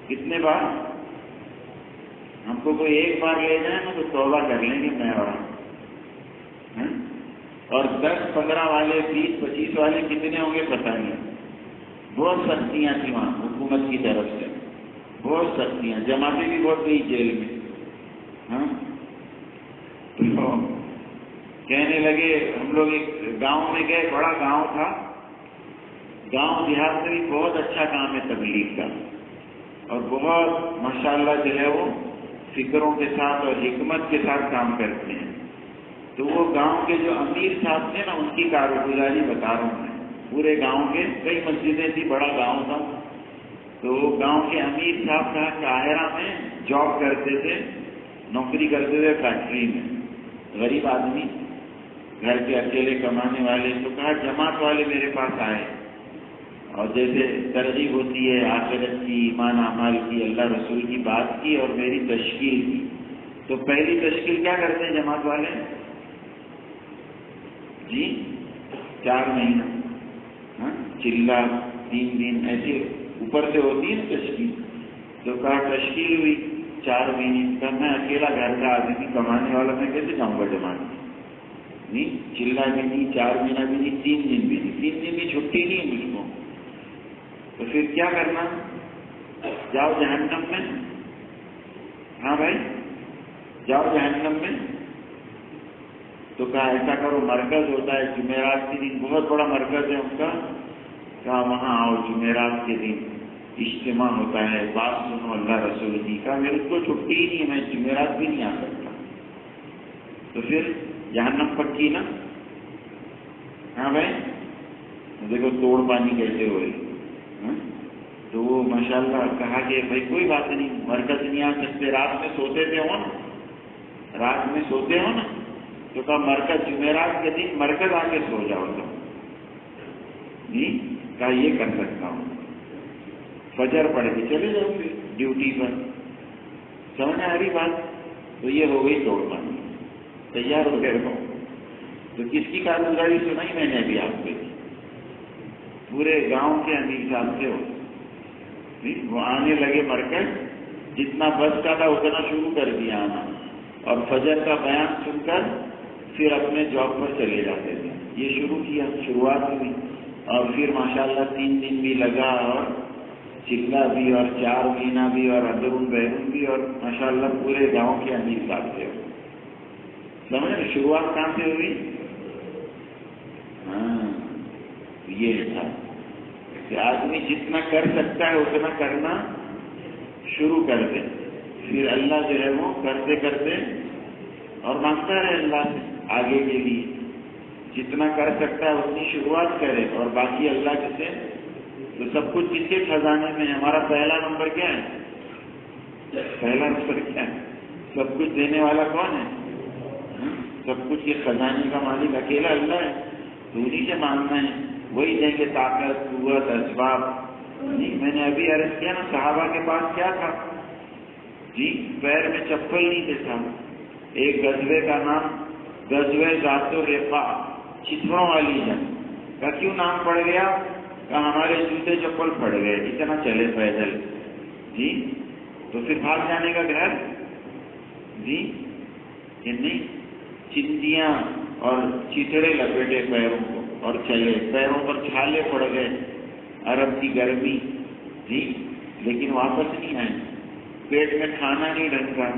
کتنے بار؟ ہم کو کوئی ایک بار لے جائے نا تو توبہ کر لیں گے میں اور 10 15 والے 20 25 والے کتنے ہوں گے پتہ نہیں. بہت سختیاں تھیں وہاں حکومت کی طرف سے، بہت سختیاں. جماعتیں بھی بہت گئی جیل میں. تو کہنے لگے ہم لوگ ایک گاؤں میں گئے، بڑا گاؤں تھا. گاؤں دیہات میں بھی بہت اچھا کام ہے تبلیغ کا، اور بہت ماشاءاللہ جو ہے وہ فکروں کے ساتھ اور حکمت کے ساتھ کام کرتے ہیں. تو وہ گاؤں کے جو امیر صاحب تھے نا، ان کی کارگزاری بتا رہا ہوں میں. پورے گاؤں کے کئی مسجدیں تھی، بڑا گاؤں تھا. تو وہ گاؤں کے امیر صاحب کا قاہرہ میں جاب کرتے تھے، نوکری کرتے تھے فیکٹری میں. غریب آدمی، گھر کے اکیلے کمانے والے. تو کہا جماعت والے میرے پاس آئے اور جیسے ترغیب ہوتی ہے آخرت کی، ایمان اعمال کی، اللہ رسول کی بات کی اور میری تشکیل کی. تو پہلی تشکیل کیا کرتے ہیں جماعت والے؟ جی 4 مہینہ چلہ 3 دن ایسے اوپر سے ہوتی ہے نا تشکیل. تو کہا تشکیل ہوئی 4 مہینے کا. میں اکیلا گھر کا آدمی کمانے والا، میں کیسے جاؤں گا جماعت میں؟ نہیں چلہ بھی نہیں، 4 مہینہ بھی نہیں، 3 دن بھی نہیں. 3 دن کی چھٹی نہیں ہے مجھ کو. تو پھر کیا کرنا؟ جاؤ جہنم میں. ہاں بھائی جاؤ جہنم میں. تو کہا ایسا کرو مرکز ہوتا ہے جمعرات کے دن، بہت بڑا مرکز ہے ان کا، کہا وہاں آؤ جمعرات کے دن اجتماع ہوتا ہے، بات سنو اللہ رسول کی. کہا میرے کو چھٹی ہی نہیں ہے، میں جمعرات بھی نہیں آ سکتا. تو پھر جہنم پکی نا. ہاں بھائی دیکھو توڑ پانی کیسے ہوئے. تو وہ ماشاء اللہ کہا کہ بھائی کوئی بات نہیں، مرکز نہیں آ سکتے، رات میں سوتے تھے ہو نا، رات میں سوتے ہو نا. تو کہا مرکز جمعرات کے دن مرکز آ کے سو جاؤ تو. نہیں کہا یہ کر سکتا ہوں. فجر پڑھ کے چلے جاؤ پھر ڈیوٹی پر. سمجھ آ رہی بات. تو یہ ہو گئی توڑ پانی. تیار ہو گئے ہو. تو کس کی کارگزاری سنائی میں نے ابھی آپ کو؟ پورے گاؤں کے امیر صاحب سے ہو. وہ آنے لگے مرکز، جتنا بس کا تھا اتنا شروع کر دیا آنا، اور فجر کا بیان سن کر پھر اپنے جاب پر چلے جاتے تھے. یہ شروع کیا، شروعات ہوئی، اور پھر ماشاءاللہ 3 دن بھی لگا، اور چلا بھی، اور 4 مہینہ بھی، اور اندرون بیرون بھی، اور ماشاءاللہ پورے گاؤں کے امیر صاحب سے. سمجھ شروعات کہاں سے ہوئی؟ ہاں یہ تھا کہ آدمی جتنا کر سکتا ہے اتنا کرنا شروع کر دے، پھر اللہ جو ہے وہ کرتے کرتے اور مانگتا رہے اللہ سے آگے کے لیے. جتنا کر سکتا ہے اتنی شروعات کرے، اور باقی اللہ کے سے. تو سب کچھ کس کے خزانے میں ہے؟ ہمارا پہلا نمبر کیا ہے؟ پہلا نمبر کیا ہے؟ سب کچھ دینے والا کون ہے؟ سب کچھ کے خزانے کا مالک اکیلا اللہ ہے. تو انہیں سے مانگنا ہے، وہی دیں گے طاقت، قوت، اسباب. نہیں میں نے ابھی عرض کیا نا صحابہ کے پاس کیا تھا؟ جی پیر میں چپل نہیں تھے صاحب. ایک غزوے کا نام غزوہ ذات الرقاع، چتروں والی جنگ کا کیوں نام پڑ گیا؟ کہ ہمارے جوتے چپل پھٹ گئے، اتنا چلے پیدل. جی تو پھر بھاگ جانے کا گھر. جی کہ نہیں، چندیاں اور چیچڑے لپیٹے پیروں کو اور چلے، پیروں پر چھالے پڑ گئے، عرب کی گرمی. جی لیکن واپس نہیں آئے. پیٹ میں کھانا نہیں ڈھنگ کا.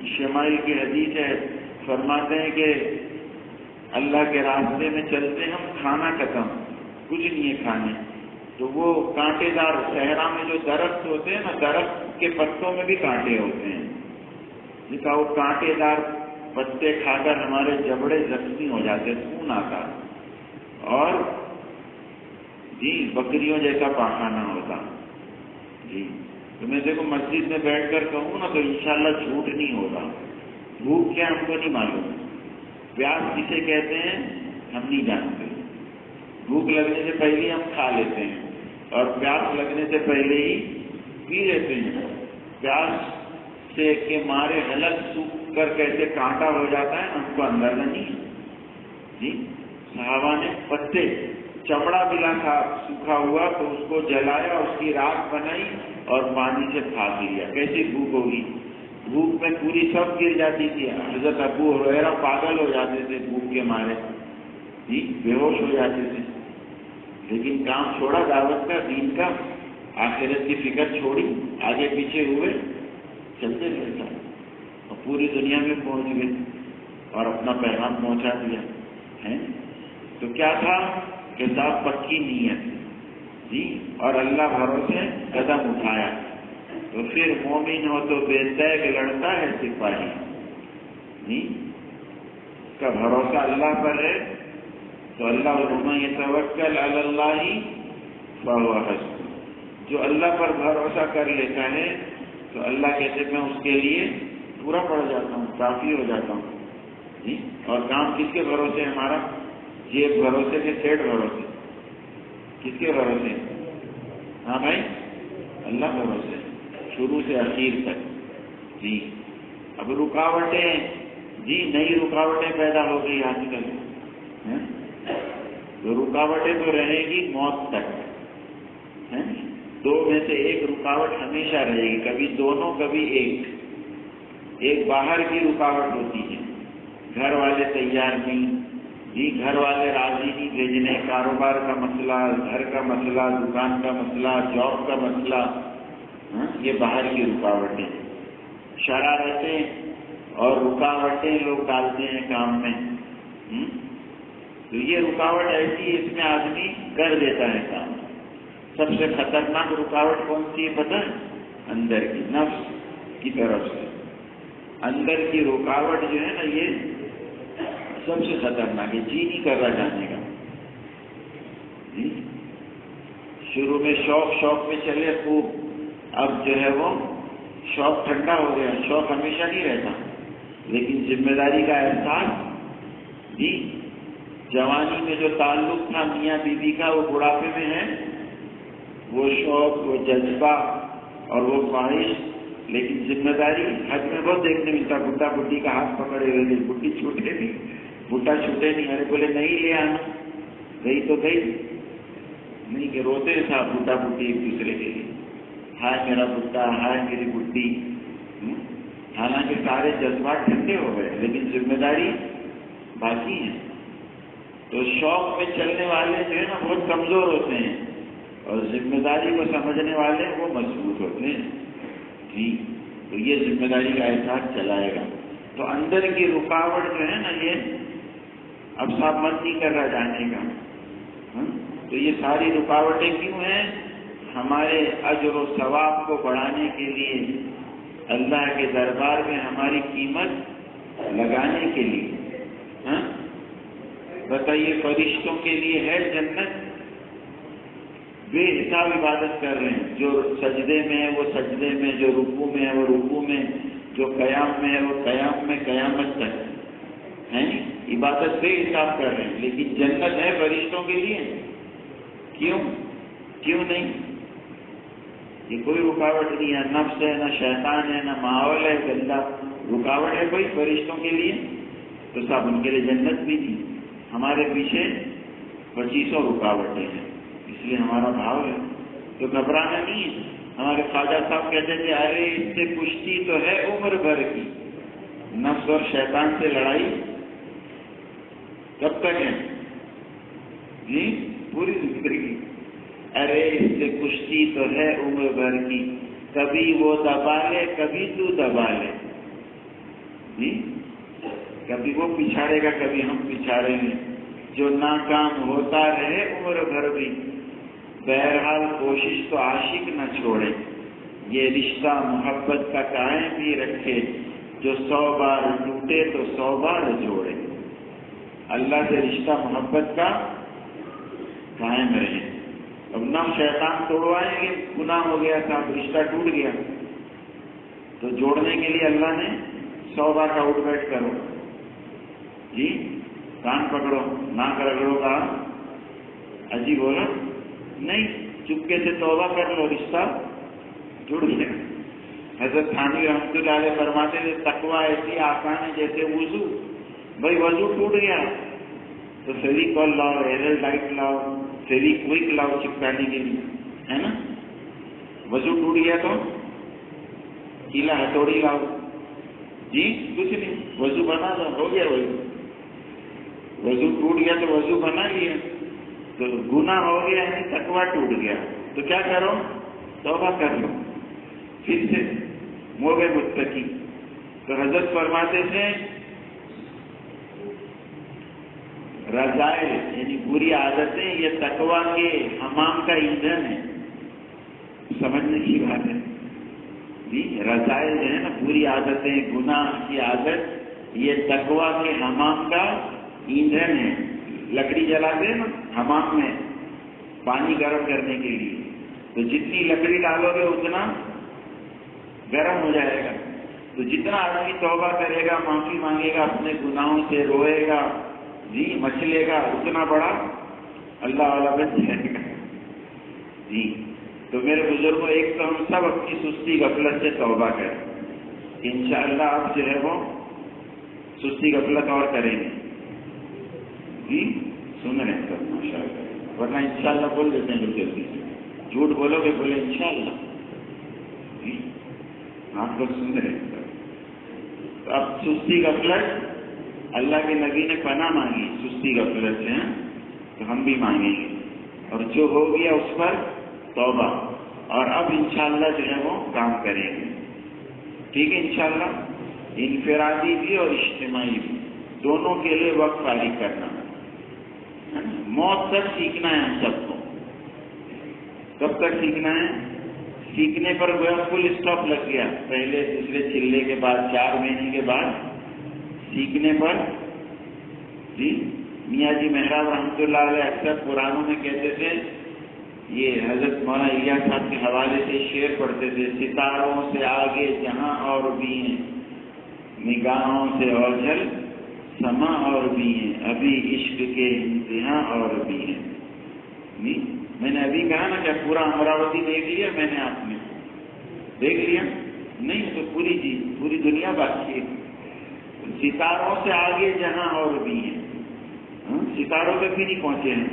شمائل کی حدیث ہے، فرماتے ہیں کہ اللہ کے راستے میں چلتے ہم، کھانا ختم، کچھ نہیں ہے کھانے. تو وہ کانٹے دار صحرا میں جو درخت ہوتے ہیں نا، درخت کے پتوں میں بھی کانٹے ہوتے ہیں. جس کا وہ کانٹے دار پتے کھا کر ہمارے جبڑے زخمی ہو جاتے، خون آتا، اور جی بکریوں جیسا پاخانہ ہوتا. جی تو میں دیکھو مسجد میں بیٹھ کر کہوں نا تو انشاءاللہ جھوٹ نہیں ہوگا. بھوک کیا ہم کو نہیں معلوم، پیاس کسے کہتے ہیں ہم نہیں جانتے. بھوک لگنے سے پہلے ہم کھا لیتے ہیں، اور پیاس لگنے سے پہلے ہی پی لیتے ہیں. پیاس سے کے مارے حلق سوکھ کر کیسے کانٹا ہو جاتا ہے ہم کو اندازہ نہیں ہے. جی صحابہ نے پتے، چمڑا ملا تھا سوکھا ہوا، تو اس کو جلایا، اس کی راکھ بنائی اور پانی سے پھاگ لیا. کیسی بھوک ہوگی؟ بھوک میں پوری سب گر جاتی تھی. حضرت ابو ہریرہ پاگل ہو جاتے تھے بھوک کے مارے. جی بے ہوش ہو جاتے تھے. لیکن کام چھوڑا دعوت کا، دین کا، آخرت کی فکر چھوڑی، آگے پیچھے ہوئے، چلتے رہتا، اور پوری دنیا میں پہنچ گئے اور اپنا پیغام پہنچا دیا ہے. تو کیا تھا کہ صاحب پکی نیت. جی اور اللہ بھروسے قدم اٹھایا. تو پھر مومن ہو تو بے تیگ لڑتا ہے سپاہی. جی کا بھروسہ اللہ پر ہے تو اللہ ومن یتوکل علی اللہ فہو حسبہ. جو اللہ پر بھروسہ کر لیتا ہے تو اللہ کہتے میں اس کے لیے پورا پڑ جاتا ہوں، کافی ہو جاتا ہوں. جی اور کام کس کے بھروسے ہمارا؟ جیب بھروسے کے سیٹ بھروسے؟ کس کے بھروسے؟ ہاں بھائی اللہ بھروسے شروع سے اخیر تک. جی اب رکاوٹیں، جی نئی رکاوٹیں پیدا ہو گئی آج کل. تو رکاوٹیں تو رہے گی موت تک. دو میں سے ایک رکاوٹ ہمیشہ رہے گی، کبھی دونوں کبھی ایک. ایک باہر کی رکاوٹ ہوتی ہے، گھر والے تیار نہیں، جی گھر والے راضی نہیں بھیجنے، کاروبار کا مسئلہ، گھر کا مسئلہ، دکان کا مسئلہ، جاب کا مسئلہ. ہاں، یہ باہر کی رکاوٹیں، شرارتیں اور رکاوٹیں لوگ ڈالتے ہیں کام میں. تو یہ رکاوٹ ایسی ہے، اس میں آدمی کر دیتا ہے کام. سب سے خطرناک رکاوٹ کون سی ہے پتہ ہے؟ اندر کی، نفس کی طرف سے اندر کی رکاوٹ جو ہے نا، یہ سب سے خطرناک ہے. جی نہیں کر رہا جانے کا. شروع میں شوق میں چلے خوب، اب جو ہے وہ شوق ٹھنڈا ہو گیا. شوق ہمیشہ نہیں رہتا، لیکن ذمہ داری کا احساس جی، جوانی میں جو تعلق تھا میاں بیوی کا وہ بڑھاپے میں ہے. وہ شوق، وہ جذبہ اور وہ خواہش، لیکن ذمہ داری حج میں بہت دیکھنے ملتا. بڈھا بڈھی کا ہاتھ پکڑے ہوئے تھے، بڈھی چھوٹے نہیں، بڈھا چھوٹے نہیں. ارے بولے نہیں لے آنا، گئی تو گئی نہیں، کہ روتے تھا بڈھا بڈھی ایک دوسرے کے لیے، ہائے میرا بڈھا، ہائے میری بڈھی. حالانکہ سارے جذبات ٹھنڈے ہو گئے، لیکن ذمہ داری باقی ہے. تو شوق میں چلنے والے جو ہے نا بہت کمزور ہوتے ہیں، اور ذمہ داری کو سمجھنے والے وہ مضبوط ہوتے ہیں. جی، تو یہ ذمہ داری کا احساس چلائے گا. تو اندر کی رکاوٹ جو ہے نا، یہ اب صاحب من نہیں کر رہا جانے کا. تو یہ ساری رکاوٹیں کیوں ہیں؟ ہمارے اجر و ثواب کو بڑھانے کے لیے، اللہ کے دربار میں ہماری قیمت لگانے کے لیے. بتائیے، فرشتوں کے لیے ہے جنت، بے حساب عبادت کر رہے ہیں. جو سجدے میں ہے وہ سجدے میں، جو رکوع میں ہے وہ رکوع میں، جو قیام میں ہے وہ قیام میں، قیامت تک ہے عبادت بے حساب کر رہے ہیں. لیکن جنت ہے فرشتوں کے لیے؟ کیوں نہیں؟ یہ کوئی رکاوٹ نہیں ہے. نفس ہے، نہ شیطان ہے، نہ ماحول ہے گندا. رکاوٹ ہے کوئی فرشتوں کے لیے؟ تو صاحب ان کے لیے جنت بھی نہیں. ہمارے پیچھے 2500 رکاوٹیں ہیں، اس لیے ہمارا بھاؤ ہے تو گھبرانا نہیں ہے. ہمارے خواجہ صاحب کہتے تھے، ارے اس سے کشتی تو ہے عمر بھر کی، نفس اور شیطان سے لڑائی کب تک ہے؟ جی، پوری زندگی. ارے اس سے کشتی تو ہے عمر بھر کی، کبھی وہ دبا لے کبھی تو دبا لے. جی، کبھی وہ پچھاڑے گا کبھی ہم پچھاڑیں گے. جو ناکام ہوتا رہے عمر بھر بھی، بہرحال کوشش تو عاشق نہ چھوڑے. یہ رشتہ محبت کا قائم ہی رکھے، جو 100 بار ٹوٹے تو 100 بار جوڑے. اللہ سے رشتہ محبت کا قائم رہے. اب نہ شیطان توڑوائیں گے، گناہ ہو گیا تھا، رشتہ ٹوٹ گیا، تو جوڑنے کے لیے اللہ نے 100 بار کا اٹھ بیٹھ کرو. جی، کان پکڑو، ناک رگڑو کا عجیب بولا نہیں، چپکے سے توبہ کر لو، رشتہ جڑ گیا. حضرت تھانوی رحمۃ اللہ علیہ فرماتے تھے، تقویٰ ایسی آسان ہے جیسے وضو. بھائی وضو ٹوٹ گیا تو فیویکول لاؤ، ایرل لائٹ لاؤ، فیویکوئک لاؤ چپکانے کے لیے، ہے نا. وضو ٹوٹ گیا تو کیلا ہتھوڑی لاؤ. جی، کچھ نہیں، وضو بنا دو، ہو گیا وضو. وضو ٹوٹ گیا تو وضو بنا لیا، تو گناہ ہو گیا یعنی تقویٰ ٹوٹ گیا. تو کیا کرو؟ توبہ کر لو، پھر سے موبے متقی. تو حضرت فرماتے تھے، رذائل یعنی بری عادتیں یہ تقویٰ کے حمام کا ایندھن ہے. سمجھنے کی بات ہے جی. رذائل جو ہے نا، بری عادتیں، گناہ کی عادت، یہ تقویٰ کے حمام کا ایندھن ہے. لکڑی جلاتے ہیں نا حمام میں پانی گرم کرنے کے لیے، تو جتنی لکڑی ڈالو گے اتنا گرم ہو جائے گا. تو جتنا آدمی توبہ کرے گا، معافی مانگے گا، اپنے گناہوں سے روئے گا، جی مچلے گا، اتنا بڑا اللہ والا بن جائے گا. جی، تو میرے بزرگوں، ایک تو ہم سب اپنی سستی غفلت سے توبہ کریں. انشاءاللہ آپ جو ہے وہ سستی غفلت اور کریں گے. جی، سن رہے ہیں سب ماشاء اللہ، ورنہ انشاءاللہ بول دیتے ہیں لوگ جلدی سے. جھوٹ بولو گے، بولے انشاءاللہ. جی، آپ لوگ سن رہے ہیں سب. تو اب سستی غفلت، اللہ کے نبی نے پناہ مانگی سستی غفلت سے، تو ہم بھی مانگیں گے. اور جو ہو گیا اس پر توبہ. اور اب انشاءاللہ جو ہے وہ کام کریں گے. ٹھیک ہے انشاءاللہ. انفرادی بھی اور اجتماعی بھی دونوں کے لیے وقت فارغ کرنا ہے. موت تک سیکھنا ہے ہم سب کو. کب تک سیکھنا ہے؟ سیکھنے پر گویا فل اسٹاپ لگ گیا. پہلے دوسرے چلے کے بعد 4 مہینے کے بعد سیکھنے پر. جی میاں جی محراب رحمۃ اللہ علیہ اکثر قرآنوں میں کہتے تھے، یہ حضرت مولانا الیاس صاحب کے حوالے سے شعر پڑھتے تھے، ستاروں سے آگے جہاں اور بھی ہیں، نگاہوں سے اوجھل سما اور بھی ہیں، ابھی عشق کے انتہا اور بھی ہیں. نہیں میں نے ابھی کہا نا کہ پورا امراوتی دیکھ لیا میں نے، آپ نے دیکھ لیا نہیں تو پوری چیز پوری دنیا باقی ہے. ستاروں سے آگے جہاں اور بھی ہیں، ستاروں پہ بھی نہیں پہنچے ہیں،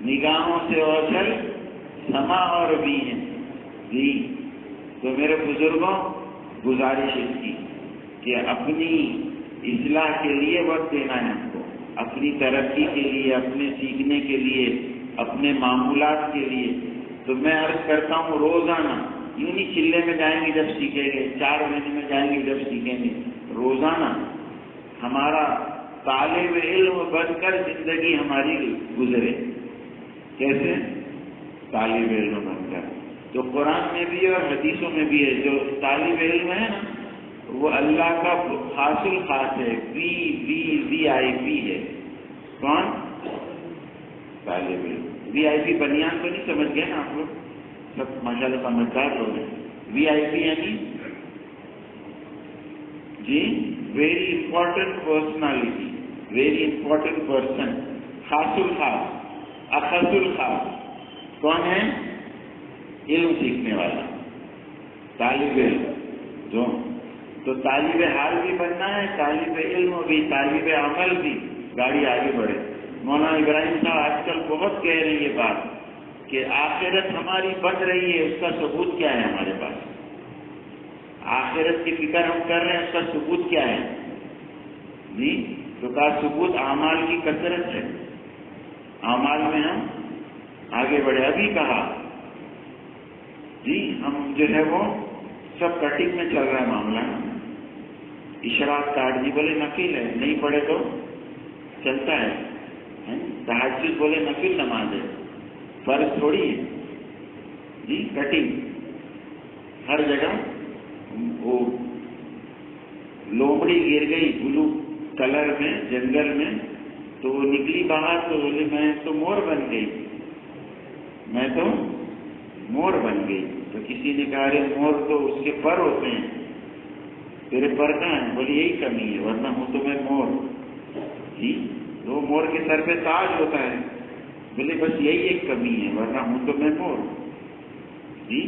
نگاہوں سے اوجھل سما اور بھی ہیں. جی تو میرے بزرگوں گزارش اس کی کہ اپنی اصلاح کے لیے وقت دینا ہے ہم کو، اپنی ترقی کے لیے، اپنے سیکھنے کے لیے، اپنے معمولات کے لیے. تو میں عرض کرتا ہوں روزانہ یوں نہیں چلے میں جائیں گے جب سیکھیں گے، 4 مہینے میں جائیں گے جب سیکھیں گے. روزانہ ہمارا طالب علم بن کر زندگی ہماری گزرے. کیسے؟ طالب علم بن کر. تو قرآن میں بھی اور حدیثوں میں بھی ہے جو طالب علم ہے نا وہ اللہ کا خاص الخاص ہے، VIP ہے. کون؟ طالب علم. VIP بنیان تو نہیں سمجھ گئے نا آپ لوگ؟ سب ماشاءاللہ سمجھدار لوگ ہیں. VIP یعنی جی very important personality, very important person, خاص الخاص، اخص الخاص. کون ہے؟ علم سیکھنے والا طالب علم. جو تو طالب حال بھی بننا ہے، طالب علم بھی، طالب عمل بھی. گاڑی آگے بڑھے. مولانا ابراہیم صاحب آج کل بہت کہہ رہے ہیں یہ بات کہ آخرت ہماری بن رہی ہے، اس کا ثبوت کیا ہے ہمارے پاس؟ آخرت کی فکر ہم کر رہے ہیں، اس کا ثبوت کیا ہے؟ جی تو کا ثبوت اعمال کی کثرت ہے. اعمال میں ہم آگے بڑھے. ابھی کہا جی ہم جو ہے وہ سب کٹنگ میں چل رہا ہے معاملہ. اشراق کارڈ جی بولے نفل ہے، نہیں پڑھے تو چلتا ہے. تہجد بولے نفل نماز ہے، فرض تھوڑی ہے. جی کٹنگ ہر جگہ. وہ لومڑی گر گئی بلو کلر میں جنگل میں تو وہ نکلی باہر تو بولے میں تو مور بن گئی، میں تو مور بن گئی. تو کسی نے کہا ارے مور تو اس کے پر ہوتے ہیں، تیرے پر کہاں ہے؟ بولے یہی کمی ہے، ورنہ ہوں تو میں مور. جی تو مور کے سر پہ تاج ہوتا ہے. بولے بس یہی ایک کمی ہے، ورنہ ہوں تو میں مور. جی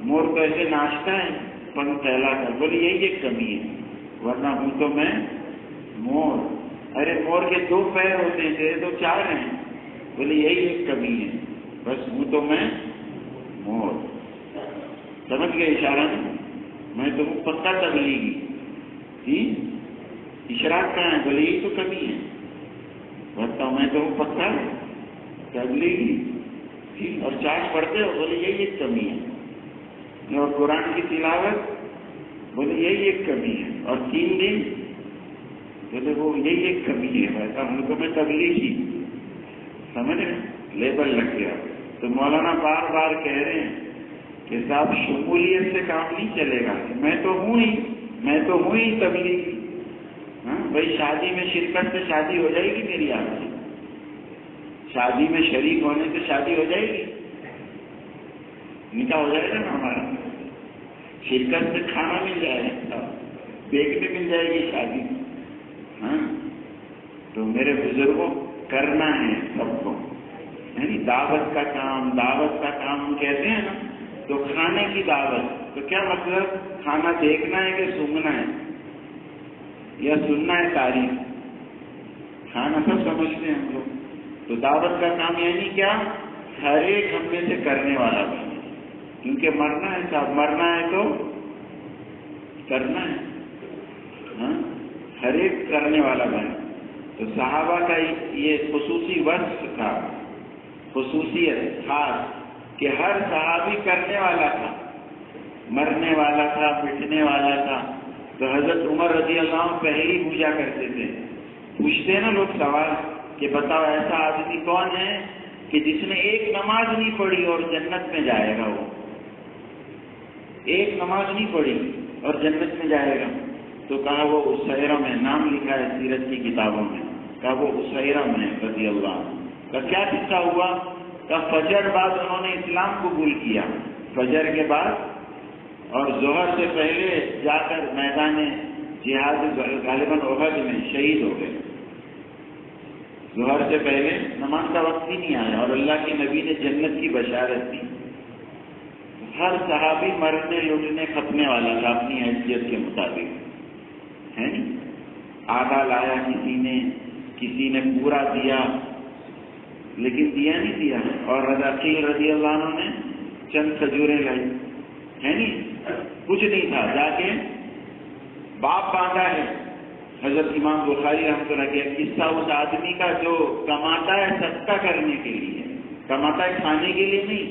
مور تو ایسے ناچتا ہے پنکھ پھیلا کر. بولے یہی ایک کمی ہے، ورنہ ہوں تو میں مور. ارے مور کے 2 پیر ہوتے ہیں، تیرے تو 4 ہیں. بولے یہی ایک کمی ہے، بس ہوں تو میں مور. سمجھ گئے اشارہ؟ میں تو ہوں پکا تبلیغی. جی اشراق کہاں ہے؟ بولے یہی تو کمی ہے. بتاؤ میں تو ہوں پکا تبلیغی. ٹھیک اور 4 پڑھتے ہو؟ بولے یہی ایک کمی ہے. اور قرآن کی تلاوت؟ بولے یہی ایک کمی ہے. اور 3 دن؟ بولے وہ یہی ایک کمی ہے. ایسا ہم کو میں تبلیغی. سمجھ رہے؟ لیبل لگ گیا. تو مولانا بار بار کہہ رہے ہیں کہ صاحب شمولیت سے کام نہیں چلے گا. میں تو ہوں ہی تبلیغی. ہاں بھائی شادی میں شرکت سے شادی ہو جائے گی میری آپ سے؟ شادی میں شریک ہونے سے شادی ہو جائے گی؟ نکاح ہو جائے گا نا ہمارا. شرکت سے کھانا مل جائے گا، دیکھنے مل جائے گی شادی. ہاں تو میرے بزرگوں کرنا ہے سب کو. یعنی دعوت کا کام ہم کہتے ہیں نا تو کھانے کی دعوت. تو کیا مطلب؟ کھانا دیکھنا ہے کہ سونگنا ہے یا سننا ہے تعریف؟ کھانا سب سمجھتے ہیں ہم لوگ. تو دعوت کا کام یعنی کیا؟ ہر ایک ہم میں سے کرنے والا بنے. کیونکہ مرنا ہے صاحب، مرنا ہے تو کرنا ہے. ہاں ہر ایک کرنے والا بنے. تو صحابہ کا یہ خصوصی وصف تھا، خصوصیت خاص کہ ہر صحابی کرنے والا تھا، مرنے والا تھا، مٹنے والا تھا. تو حضرت عمر رضی اللہ عنہ پہلی پوجا کرتے تھے. پوچھتے ہیں نا لوگ سوال کہ بتاؤ ایسا آدمی کون ہے کہ جس نے ایک نماز نہیں پڑھی اور جنت میں جائے گا؟ وہ ایک نماز نہیں پڑھی اور جنت میں جائے گا. تو کہا وہ اسیرم ہے، نام لکھا ہے سیرت کی کتابوں میں. کہا وہ اسیرم ہے رضی اللہ عنہ. کا کیا قصہ ہوا؟ کہ فجر بعد انہوں نے اسلام قبول کیا، فجر کے بعد، اور ظہر سے پہلے جا کر میدان جہاد غالباً احد میں شہید ہو گئے. ظہر سے پہلے نماز کا وقت ہی نہیں آیا اور اللہ کے نبی نے جنت کی بشارت دی. ہر صحابی مرنے لٹنے کھپنے والا تھا اپنی حیثیت کے مطابق، ہے نہیں؟ آدھا لایا کسی نے پورا دیا، لیکن دیا نہیں دیا. اور عقیل رضی اللہ عنہ نے چند کھجوریں لائی، ہے نہیں؟ کچھ نہیں تھا، جا کے باپ باندھا ہے. حضرت امام بخاری رحمۃ اللہ علیہ قصہ اس آدمی کا جو کماتا ہے صدقہ کرنے کے لیے، کماتا ہے کھانے کے لیے نہیں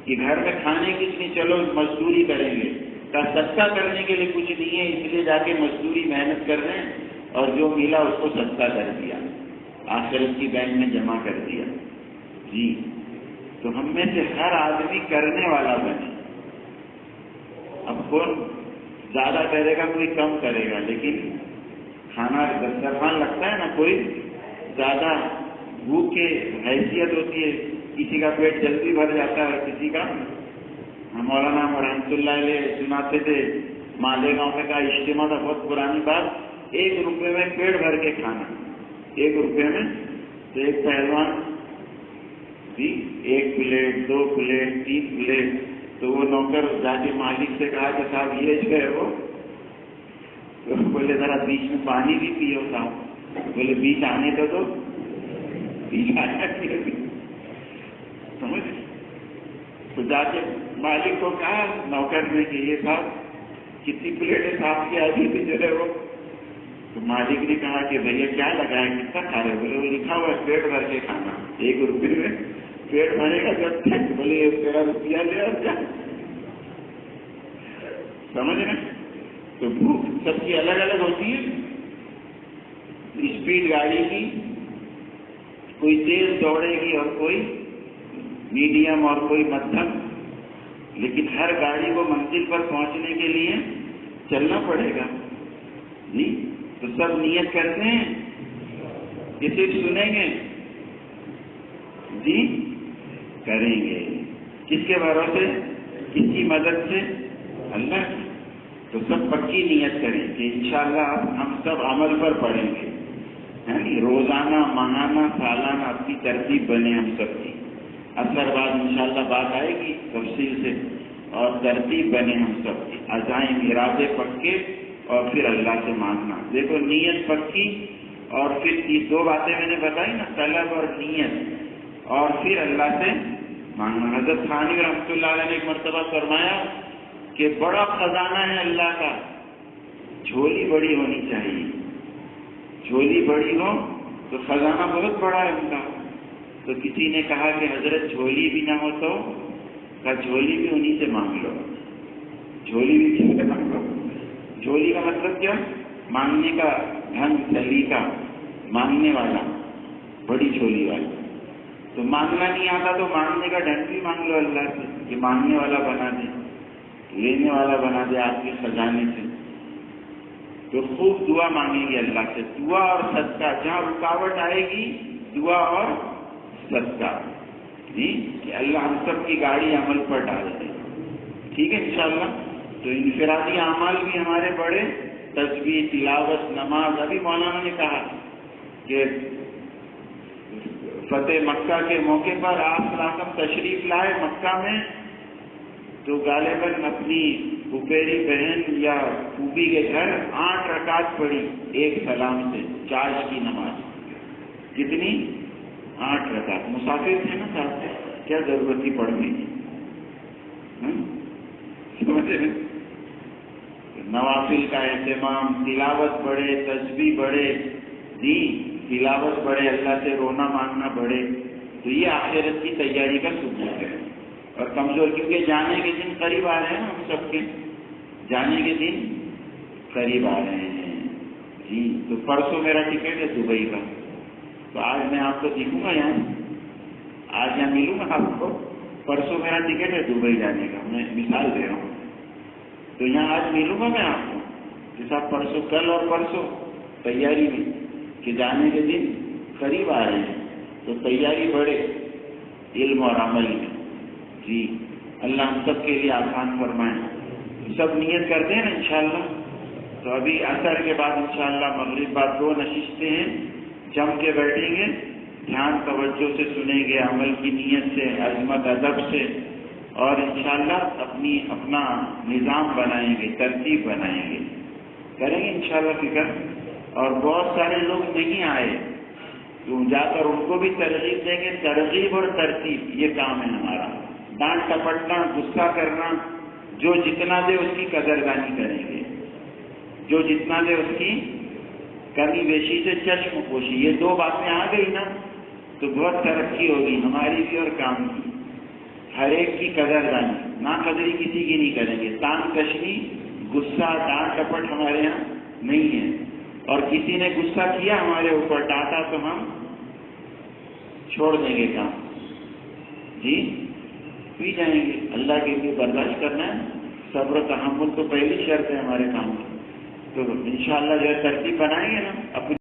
کہ گھر میں کھانے کچھ نہیں، چلو مزدوری کریں گے. صدقہ کرنے کے لیے کچھ نہیں ہے، اس لیے جا کے مزدوری محنت کر رہے ہیں اور جو ملا اس کو صدقہ کر دیا، آخرت کی بینک میں جمع کر دیا. جی تو ہم میں سے ہر آدمی کرنے والا بنے. اب کون زیادہ کرے گا، کوئی کم کرے گا، لیکن کھانا دسترخوان لگتا ہے نا، کوئی زیادہ بھوک کی حیثیت ہوتی ہے، کسی کا پیٹ جلدی بھر جاتا ہے اور کسی کا. مولانا رحمۃ اللہ علیہ سناتے تھے مالیگاؤں میں کا اجتماع تھا، بہت پرانی بات، 1 روپے میں پیٹ بھر کے کھانا، 1 روپے میں. تو ایک پہلوان جی 1 پلیٹ 2 پلیٹ 3 پلیٹ. تو وہ نوکر جا کے مالک سے کہا کہ صاحب یہ جو ہے وہ، تو بولے ذرا بیچ میں پانی بھی پیو صاحب. بولے بیچ آنے تو بیچ آنا سمجھ. تو جا کے مالک کو کہا نوکر نے کہ یہ صاحب کتنی پلیٹیں صاف کی آدھی تھی جو ہے وہ. تو مالک نے کہا کہ بھیا کیا لگا ہے، کتنا کھا رہے؟ بولے وہ لکھا ہوا ہے پیٹ بھر کے کھانا، 1 روپے میں پیٹ بھرے گا جب تک. بولے تیرا روپیہ لے اور کیا، سمجھ رہے؟ تو بھوک سب کی الگ الگ ہوتی ہے. اسپیڈ گاڑی کی کوئی تیز دوڑے گی اور کوئی میڈیم اور کوئی مدھم، لیکن ہر گاڑی کو منزل پر پہنچنے کے لیے چلنا پڑے گا. جی تو سب نیت کرتے ہیں کہ صرف سنیں گے؟ جی کریں گے. کس کے بھروسے؟ کس کی مدد سے؟ اللہ کی. تو سب پکی نیت کریں کہ انشاءاللہ ہم سب عمل پر پڑیں گے، یعنی روزانہ ماہانہ سالانہ اپنی ترتیب بنے ہم سب کی. اثر بعد انشاءاللہ بات آئے گی تفصیل سے، اور ترتیب بنے ہم سب کی. عزائم ارادے پکے اور پھر اللہ سے مانگنا. دیکھو نیت پکی اور پھر یہ 2 باتیں میں نے بتائی نا، طلب اور نیت، اور پھر اللہ سے مانگنا. حضرت تھانوی رحمۃ اللہ علیہ نے ایک مرتبہ فرمایا کہ بڑا خزانہ ہے اللہ کا، جھولی بڑی ہونی چاہیے. جھولی بڑی ہو تو خزانہ بہت بڑا ہے ان کا. تو کسی نے کہا کہ حضرت جھولی بھی نہ ہو تو؟ کہا جھولی بھی انہیں سے مانگ لو. جھولی بھی کس سے مانگ لو؟ جھولی کا مطلب کیا؟ مانگنے کا ڈھنگ سلیقہ، مانگنے والا، بڑی جھولی والا. تو مانگنا نہیں آتا تو مانگنے کا ڈھنگ بھی مانگ لو اللہ سے کہ مانگنے والا بنا دے، لینے والا بنا دے آپ کے خزانے سے. تو خوب دعا مانگیں گے اللہ سے. دعا اور صدقہ، جہاں رکاوٹ آئے گی دعا اور صدقہ، جی کہ اللہ ہم سب کی گاڑی عمل پر ڈال دے. ٹھیک ہے انشاءاللہ. تو انفرادی اعمال بھی ہمارے بڑے، تسبیح، تلاوت، نماز. ابھی مولانا نے کہا کہ فتح مکہ کے موقع پر آپ صلی اللہ علیہ وسلم تشریف لائے مکہ میں، تو غالباً اپنی پھپھیری بہن یا پھوپھی کے گھر 8 رکعت پڑھی ایک سلام سے، چارج کی نماز. کتنی؟ 8 رکعت. مسافر تھے نا صاحب، کیا ضرورت تھی پڑھنے کی؟ سمجھے؟ نوافل کا اہتمام، تلاوت بڑھے، تسبیح بڑھے، جی تلاوت بڑھے، اللہ سے رونا مانگنا بڑھے. تو یہ آخرت کی تیاری کا ثبوت ہے. اور کمزور، کیونکہ جانے کے دن قریب آ رہے ہیں ہم سب کے، جانے کے دن قریب آ رہے ہیں جی۔ تو پرسوں میرا ٹکٹ ہے دبئی کا، تو آج میں آپ کو دکھوں گا یہاں، آج یہاں ملوں گا آپ کو، پرسوں میرا ٹکٹ ہے دبئی جانے کا، میں مثال دے رہا ہوں، تو یہاں آج ملوں گا میں آپ کو، جیسا پرسوں، کل اور پرسوں تیاری میں کہ جانے کے دن قریب آ رہے ہیں، تو تیاری بڑھے علم اور عمل میں جی۔ اللہ ہم سب کے لیے آسان فرمائے، سب نیت کرتے ہیں نا انشاءاللہ۔ تو ابھی عصر کے بعد انشاءاللہ مغرب بعد 2 نشستیں ہیں، جم کے بیٹھیں گے، دھیان توجہ سے سنیں گے، عمل کی نیت سے، عظمت ادب سے، اور انشاءاللہ اپنا نظام بنائیں گے، ترتیب بنائیں گے، کریں گے انشاءاللہ فکر۔ اور بہت سارے لوگ نہیں آئے تو جا کر ان کو بھی ترغیب دیں گے، ترغیب اور ترتیب یہ کام ہے ہمارا۔ ڈانٹ ٹپٹنا، غصہ کرنا، جو جتنا دے اس کی قدردانی کریں گے، جو جتنا دے اس کی کمی بیشی سے چشم پوشی، یہ 2 باتیں آ گئی نا تو بہت ترقی ہوگی ہماری بھی اور کام کی۔ ہر ایک کی قدردانی، نا قدری کسی کی نہیں کریں گے، تان کشنی، غصہ، ڈانٹ ٹپٹ ہمارے یہاں نہیں ہے، اور کسی نے غصہ کیا ہمارے اوپر، ڈانٹا تو ہم چھوڑ دیں گے کام جی، پی جائیں گے۔ اللہ کے لیے برداشت کرنا ہے، صبر و تحمل تو پہلی شرط ہے ہمارے کام کی۔ تو انشاءاللہ جو ترتیب بنائیں گے نا اپنی